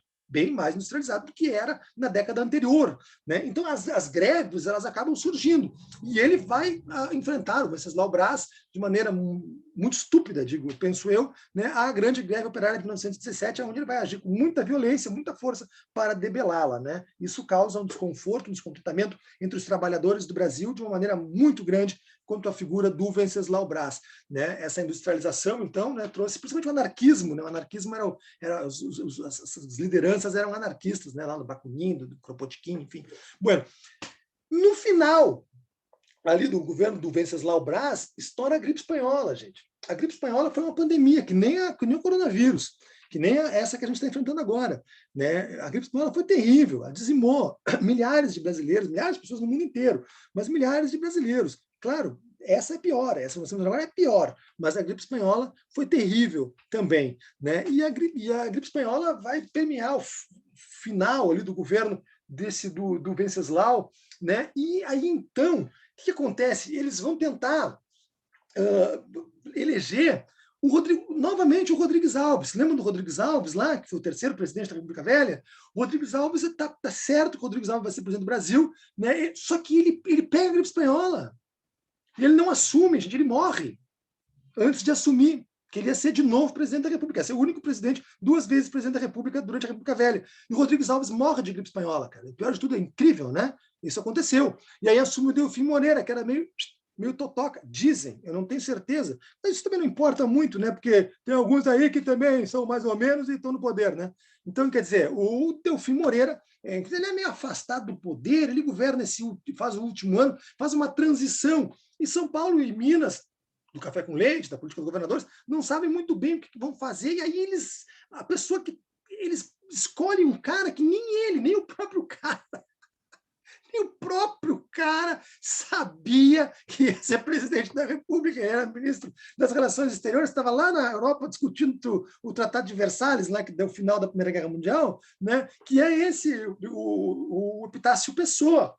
do que era na década anterior. Né? Então, as greves elas acabam surgindo. E ele vai enfrentar o Venceslau Braz de maneira muito estúpida, penso eu, né? A grande greve operária de 1917, onde ele vai agir com muita violência, muita força para debelá-la. Né? Isso causa um desconforto, um descontentamento entre os trabalhadores do Brasil de uma maneira muito grande quanto à figura do Venceslau Braz. Né? Essa industrialização, então, né, trouxe principalmente o anarquismo. Né? O anarquismo as lideranças eram anarquistas, né? Lá no Bakunin, do Kropotkin, enfim. Bueno, no final ali do governo do Venceslau Braz, estoura a gripe espanhola, gente. A gripe espanhola foi uma pandemia, que nem o coronavírus, que nem essa que a gente está enfrentando agora. Né? A gripe espanhola foi terrível, ela dizimou milhares de brasileiros, milhares de pessoas no mundo inteiro, mas milhares de brasileiros. Claro, essa é pior, essa que nós temos agora é pior, mas a gripe espanhola foi terrível também. Né? E a gripe espanhola vai permear o final ali do governo do Venceslau, né? E aí, então, que acontece? Eles vão tentar eleger novamente o Rodrigues Alves. Lembra do Rodrigues Alves lá, que foi o terceiro presidente da República Velha? O Rodrigues Alves, está certo que o Rodrigues Alves vai ser presidente do Brasil, né? Só que ele pega a gripe espanhola. E ele não assume, gente, ele morre antes de assumir. Queria ser de novo presidente da República, ia ser o único presidente, 2 vezes presidente da República durante a República Velha. E o Rodrigues Alves morre de gripe espanhola, cara. O pior de tudo, é incrível, né? Isso aconteceu. E aí assume o Delfim Moreira, que era meio totoca. Dizem, eu não tenho certeza. Mas isso também não importa muito, né? Porque tem alguns aí que também são mais ou menos e estão no poder, né? Então, quer dizer, o Delfim Moreira, ele é meio afastado do poder, ele governa faz o último ano, faz uma transição. E São Paulo e Minas, do café com leite, da política dos governadores, não sabem muito bem o que vão fazer, e aí eles escolhem um cara que nem ele, nem o próprio cara sabia que ia ser presidente da República, era ministro das Relações Exteriores, estava lá na Europa discutindo o Tratado de Versalhes, lá que deu o final da Primeira Guerra Mundial, né? Que é o Epitácio Pessoa.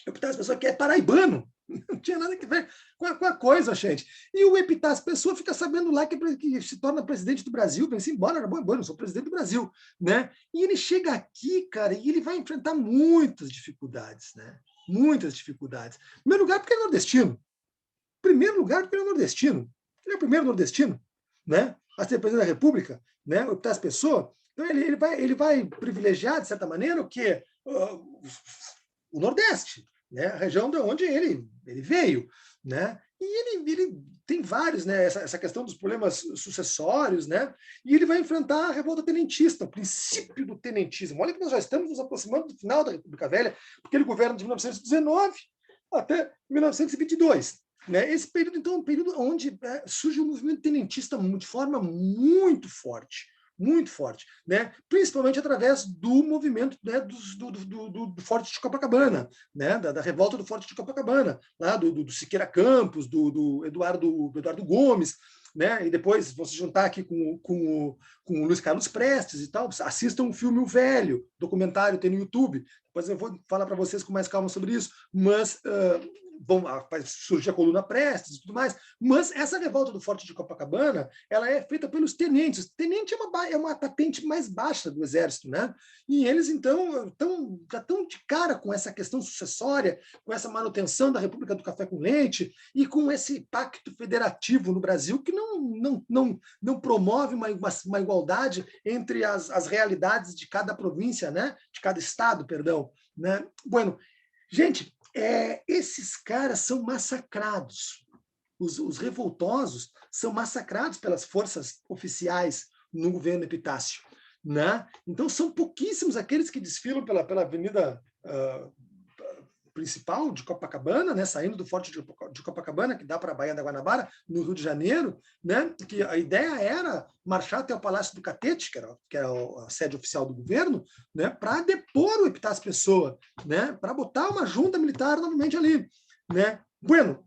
O Epitácio Pessoa, que é paraibano, não tinha nada a ver com a coisa, gente. E o Epitácio Pessoa fica sabendo lá que se torna presidente do Brasil, pensa, embora, era bom, eu sou presidente do Brasil, né? E ele chega aqui, cara, e ele vai enfrentar muitas dificuldades, né? Muitas dificuldades. Em primeiro lugar, porque ele é nordestino. Em primeiro lugar, porque ele é nordestino. Ele é o primeiro nordestino, né? A ser presidente da República, né? O Epitácio Pessoa. Então, ele vai privilegiar, de certa maneira, o quê? O Nordeste, né? A região de onde ele veio, né? E ele tem vários, né? Essa questão dos problemas sucessórios, né? E ele vai enfrentar a revolta tenentista, o princípio do tenentismo. Olha que nós já estamos nos aproximando do final da República Velha, porque ele governa de 1919 até 1922. Né? Esse período, então, é um período onde surge o movimento tenentista de forma muito forte, né? Principalmente através do movimento, né, do Forte de Copacabana, né? Da revolta do Forte de Copacabana, lá do Siqueira Campos, do Eduardo Gomes, né? E depois vão se juntar aqui com o Luiz Carlos Prestes e tal. Assistam o filme O Velho, documentário, tem no YouTube. Depois eu vou falar para vocês com mais calma sobre isso, mas vai surgir a coluna Prestes e tudo mais, mas essa revolta do Forte de Copacabana, ela é feita pelos tenentes. Tenente é uma patente mais baixa do Exército, né? E eles, então, já estão de cara com essa questão sucessória, com essa manutenção da República do Café com Leite e com esse pacto federativo no Brasil que não promove uma igualdade entre as realidades de cada província, né? De cada estado, perdão. Né? Bueno, gente, esses caras são massacrados. Os revoltosos são massacrados pelas forças oficiais no governo Epitácio. Né? Então, são pouquíssimos aqueles que desfilam pela avenida principal de Copacabana, né? Saindo do Forte de Copacabana, que dá para a Baía da Guanabara, no Rio de Janeiro, né? Que a ideia era marchar até o Palácio do Catete, que era a sede oficial do governo, né? Para depor o Epitácio Pessoa, né? Para botar uma junta militar novamente ali. Né? Bueno,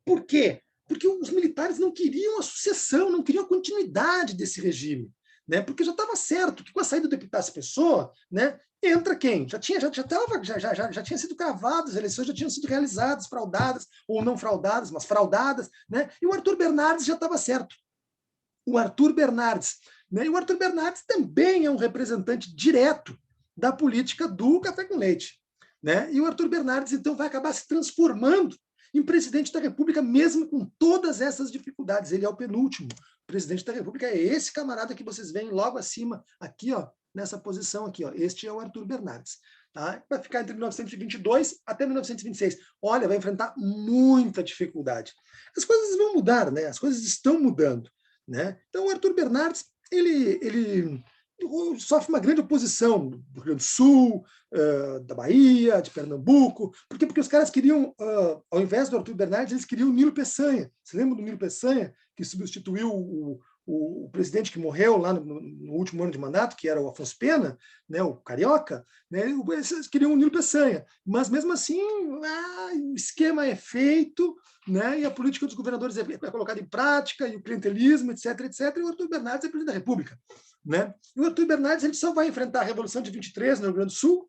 por quê? Porque os militares não queriam a sucessão, não queriam a continuidade desse regime. Né? Porque já estava certo que com a saída do Epitácio Pessoa, né, entra quem? Já tinha sido cravadas, as eleições já tinham sido realizadas, fraudadas, ou não fraudadas, mas fraudadas, né? E o Arthur Bernardes já estava certo. O Arthur Bernardes. Né? E o Arthur Bernardes também é um representante direto da política do café com leite. Né? E o Arthur Bernardes, então, vai acabar se transformando em presidente da República, mesmo com todas essas dificuldades. Ele é o penúltimo presidente da República, é esse camarada que vocês veem logo acima, aqui, ó, nessa posição aqui. Ó. Este é o Arthur Bernardes. Tá? Vai ficar entre 1922 até 1926. Olha, vai enfrentar muita dificuldade. As coisas vão mudar, né? As coisas estão mudando. Né? Então, o Arthur Bernardes, ele sofre uma grande oposição do Rio Grande do Sul, da Bahia, de Pernambuco. Por quê? Porque os caras queriam, ao invés do Arthur Bernardes, eles queriam o Nilo Peçanha. Você lembra do Nilo Peçanha, que substituiu o presidente que morreu lá no último ano de mandato, que era o Afonso Pena, né, o carioca? Né, eles queriam o Nilo Peçanha. Mas, mesmo assim, o esquema é feito, né, e a política dos governadores é colocada em prática, e o clientelismo, etc., e o Arthur Bernardes é presidente da República. Né? E o Arthur Bernardes ele só vai enfrentar a Revolução de 23 no Rio Grande do Sul,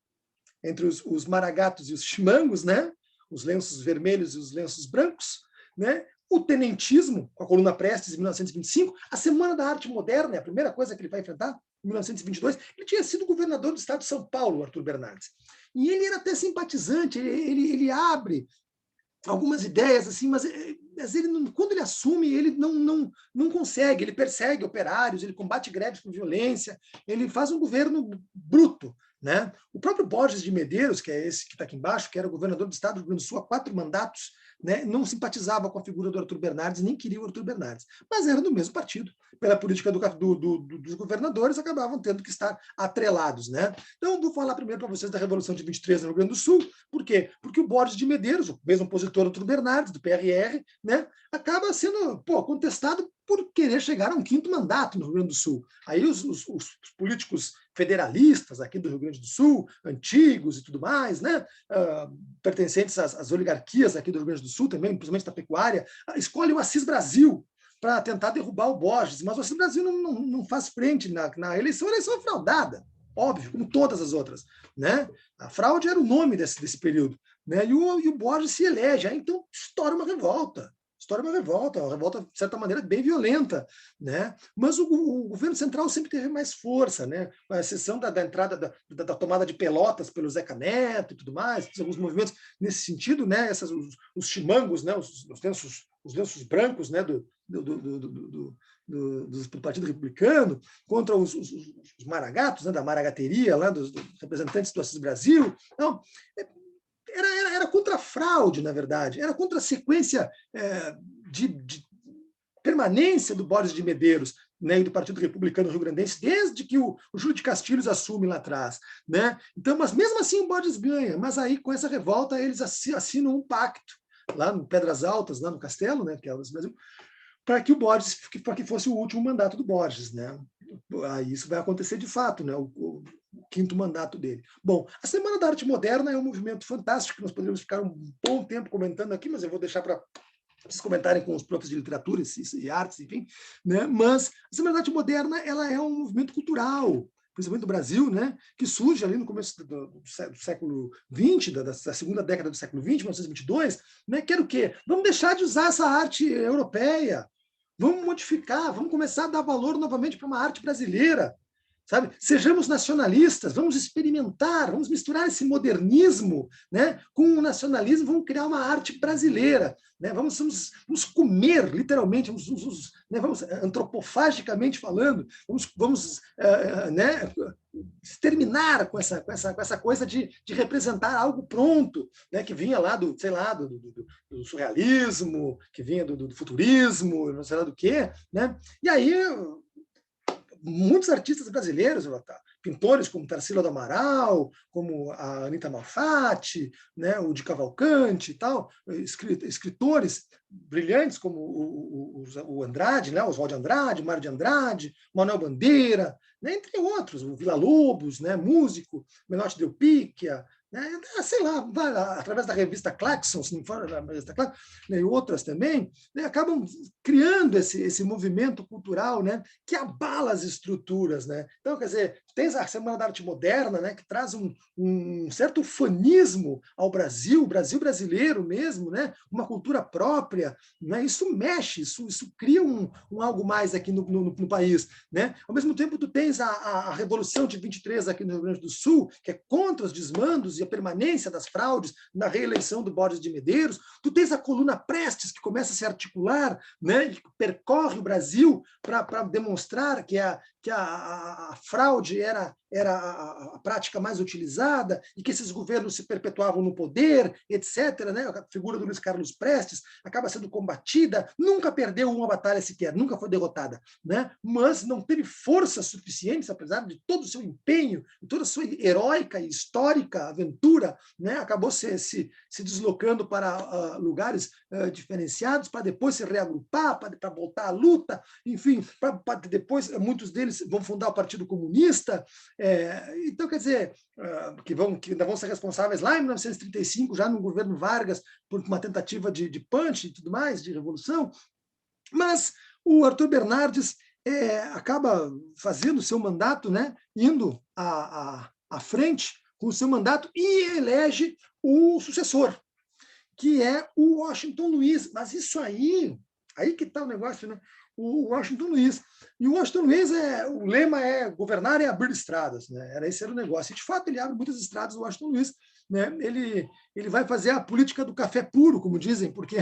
entre os maragatos e os chimangos, né? os lenços vermelhos e os lenços brancos, né? O tenentismo, com a coluna Prestes, em 1925, a Semana da Arte Moderna, é a primeira coisa que ele vai enfrentar, em 1922, ele tinha sido governador do estado de São Paulo, Arthur Bernardes. E ele era até simpatizante, ele abre algumas ideias, assim, mas ele não, quando ele assume, ele não consegue, ele persegue operários, ele combate greves com violência, ele faz um governo bruto. Né? O próprio Borges de Medeiros, que é esse que está aqui embaixo, que era governador do estado do Rio Grande do Sul há 4 mandatos, né, não simpatizava com a figura do Arthur Bernardes, nem queria o Arthur Bernardes, mas era do mesmo partido. Pela política dos governadores, acabavam tendo que estar atrelados. Né? Então, eu vou falar primeiro para vocês da Revolução de 23 no Rio Grande do Sul. Por quê? Porque o Borges de Medeiros, o mesmo opositor Arthur Bernardes, do PRR, né, acaba sendo contestado por querer chegar a um 5º mandato no Rio Grande do Sul. Aí os políticos federalistas aqui do Rio Grande do Sul, antigos e tudo mais, né, pertencentes às oligarquias aqui do Rio Grande do Sul, também, principalmente da pecuária, escolhem o Assis Brasil para tentar derrubar o Borges, mas o Assis Brasil não faz frente na eleição, a eleição é fraudada, óbvio, como todas as outras. Né? A fraude era o nome desse período. Né? E o Borges se elege, aí então estoura uma revolta, uma revolta, de certa maneira, bem violenta. Né? Mas o governo central sempre teve mais força, né? Com exceção da entrada, da tomada de Pelotas pelo Zeca Neto e tudo mais, alguns movimentos nesse sentido, né? Os chimangos, né? os lenços brancos, né? do Partido Republicano, contra os maragatos, né? Da maragateria, lá, dos representantes do Assis Brasil. Então, era contra a fraude, na verdade, era contra a sequência de permanência do Borges de Medeiros, né, e do Partido Republicano Rio-Grandense, desde que o Júlio de Castilhos assume lá atrás. Né? Então, mas mesmo assim o Borges ganha, mas aí com essa revolta eles assinam um pacto, lá no Pedras Altas, lá no Castelo, né, que é o Brasil, para que o Borges, para que fosse o último mandato do Borges. Né? Aí isso vai acontecer de fato, né? O 5º mandato dele. Bom, a Semana da Arte Moderna é um movimento fantástico que nós poderíamos ficar um bom tempo comentando aqui, mas eu vou deixar para vocês comentarem com os profs de literatura e artes, enfim. Né? Mas a Semana da Arte Moderna ela é um movimento cultural, principalmente no Brasil, né? Que surge ali no começo do século XX, da segunda década do século XX, 1922, né? Que era o quê? Vamos deixar de usar essa arte europeia, vamos modificar, vamos começar a dar valor novamente para uma arte brasileira. Sabe? Sejamos nacionalistas, vamos experimentar, vamos misturar esse modernismo, né, com o nacionalismo, vamos criar uma arte brasileira. Né? Vamos comer, literalmente, vamos antropofagicamente falando, vamos né, exterminar com essa coisa de representar algo pronto, né, que vinha lá do surrealismo, que vinha do futurismo, não sei lá do quê. Né? E aí muitos artistas brasileiros, pintores como Tarsila do Amaral, como a Anita Malfatti, né, o de Cavalcante e tal, escritores brilhantes como o Andrade, né, Oswald de Andrade, Mário de Andrade, Manuel Bandeira, né, entre outros, o Villa-Lobos, né, músico, Menotti Del Picchia, né, sei lá, através da revista Claxon, se não for a revista Claxon, né, e outras também, né, acabam criando esse movimento cultural, né, que abala as estruturas. Né? Então, quer dizer, tem a Semana da Arte Moderna, né, que traz um certo ufanismo ao Brasil, o Brasil brasileiro mesmo, né, uma cultura própria. Né? Isso mexe, isso cria um algo mais aqui no país. Né? Ao mesmo tempo, tu tens a Revolução de 23 aqui no Rio Grande do Sul, que é contra os desmandos e a permanência das fraudes na reeleição do Borges de Medeiros. Tu tens a coluna Prestes, que começa a se articular, né, e percorre o Brasil para demonstrar que a fraude era a prática mais utilizada e que esses governos se perpetuavam no poder, etc. Né? A figura do Luiz Carlos Prestes acaba sendo combatida, nunca perdeu uma batalha sequer, nunca foi derrotada, né? Mas não teve força suficiente, apesar de todo o seu empenho, toda a sua heróica e histórica aventura, né? Acabou se deslocando para lugares diferenciados, para depois se reagrupar, para voltar à luta, enfim, para depois muitos deles vão fundar o Partido Comunista. Então, quer dizer, que ainda vão ser responsáveis lá em 1935, já no governo Vargas, por uma tentativa de punch e tudo mais, de revolução. Mas o Arthur Bernardes acaba fazendo o seu mandato, né, indo à frente com o seu mandato e elege o sucessor, que é o Washington Luiz. Mas isso aí que está o negócio, né? O Washington Luiz. E o Washington Luiz, o lema é governar é abrir estradas, né? Esse era o negócio. E, de fato, ele abre muitas estradas, o Washington Luiz. Né? Ele vai fazer a política do café puro, como dizem, porque,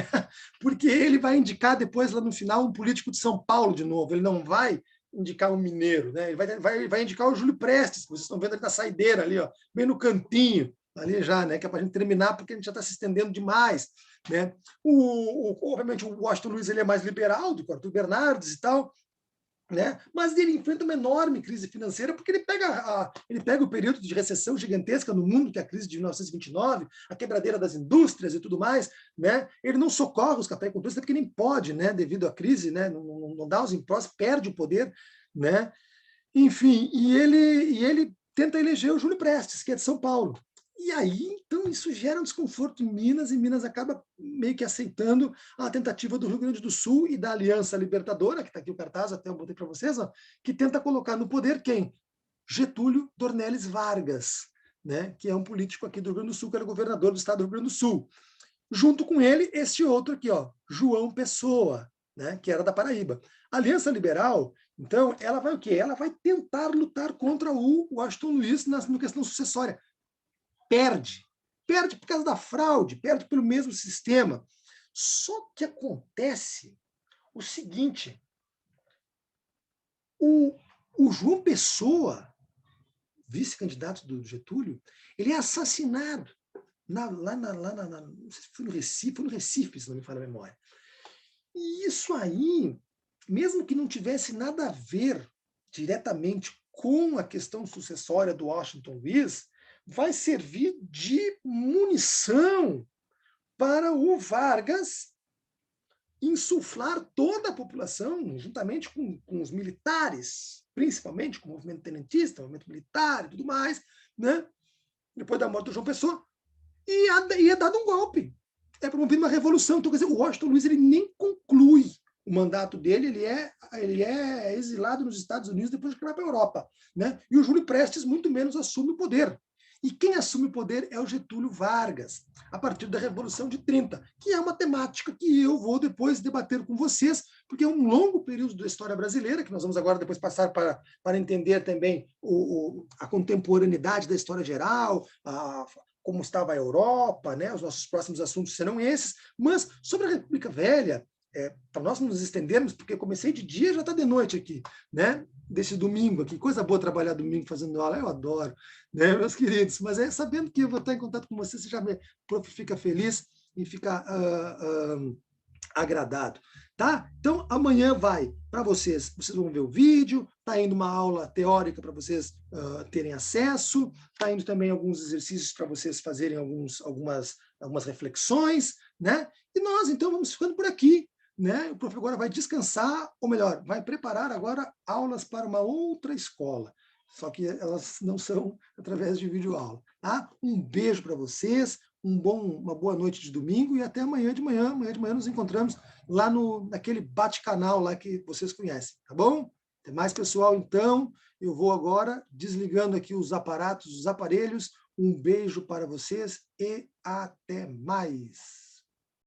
porque ele vai indicar depois, lá no final, um político de São Paulo de novo. Ele não vai indicar um mineiro, né? Ele vai indicar o Júlio Prestes, que vocês estão vendo ali na saideira, ali, ó, bem no cantinho, ali já, né? Que é para a gente terminar, porque a gente já está se estendendo demais. Né? Obviamente, o Washington Luiz ele é mais liberal do que o Arthur Bernardes e tal, né? Mas ele enfrenta uma enorme crise financeira porque ele pega o período de recessão gigantesca no mundo, que é a crise de 1929, a quebradeira das indústrias e tudo mais. Né? Ele não socorre os cafeicultores, porque nem pode, né? Devido à crise, né? Não dá os impostos, perde o poder. Né? Enfim, e ele tenta eleger o Júlio Prestes, que é de São Paulo. E aí, então, isso gera um desconforto em Minas, e Minas acaba meio que aceitando a tentativa do Rio Grande do Sul e da Aliança Libertadora, que está aqui o cartaz, até eu botei para vocês, ó, que tenta colocar no poder quem? Getúlio Dornelles Vargas, né, que é um político aqui do Rio Grande do Sul, que era governador do estado do Rio Grande do Sul. Junto com ele, este outro aqui, ó, João Pessoa, né, que era da Paraíba. A Aliança Liberal, então, ela vai o quê? Ela vai tentar lutar contra o Washington Luiz na questão sucessória. Perde por causa da fraude, perde pelo mesmo sistema. Só que acontece o seguinte, o João Pessoa, vice-candidato do Getúlio, ele é assassinado não sei se foi no Recife, se não me falha a memória. E isso aí, mesmo que não tivesse nada a ver diretamente com a questão sucessória do Washington Luiz, vai servir de munição para o Vargas insuflar toda a população, juntamente com os militares, principalmente com o movimento tenentista, o movimento militar e tudo mais, né? Depois da morte do João Pessoa, e é dado um golpe. É promovida uma revolução. Então, quer dizer, o Washington Luiz ele nem conclui o mandato dele, ele é exilado nos Estados Unidos depois que vai para a Europa. Né? E o Júlio Prestes, muito menos, assume o poder. E quem assume o poder é o Getúlio Vargas, a partir da Revolução de 30, que é uma temática que eu vou depois debater com vocês, porque é um longo período da história brasileira, que nós vamos agora depois passar para entender também a contemporaneidade da história geral, como estava a Europa, né? Os nossos próximos assuntos serão esses, mas sobre a República Velha, para nós nos estendermos, porque eu comecei de dia, já está de noite aqui, né? Desse domingo aqui, coisa boa trabalhar domingo fazendo aula, eu adoro, né, meus queridos, mas sabendo que eu vou estar em contato com você, você já fica feliz e fica agradado, tá? Então, amanhã vai para vocês vão ver o vídeo, tá indo uma aula teórica para vocês terem acesso, tá indo também alguns exercícios para vocês fazerem algumas reflexões, né? E nós, então, vamos ficando por aqui, né? O prof agora vai descansar, ou melhor, vai preparar agora aulas para uma outra escola, só que elas não são através de videoaula, tá? Um beijo para vocês, uma boa noite de domingo e até amanhã de manhã. Amanhã de manhã nos encontramos lá naquele bate-canal lá que vocês conhecem, tá bom? Até mais, pessoal, então. Eu vou agora desligando aqui os aparatos, os aparelhos. Um beijo para vocês e até mais.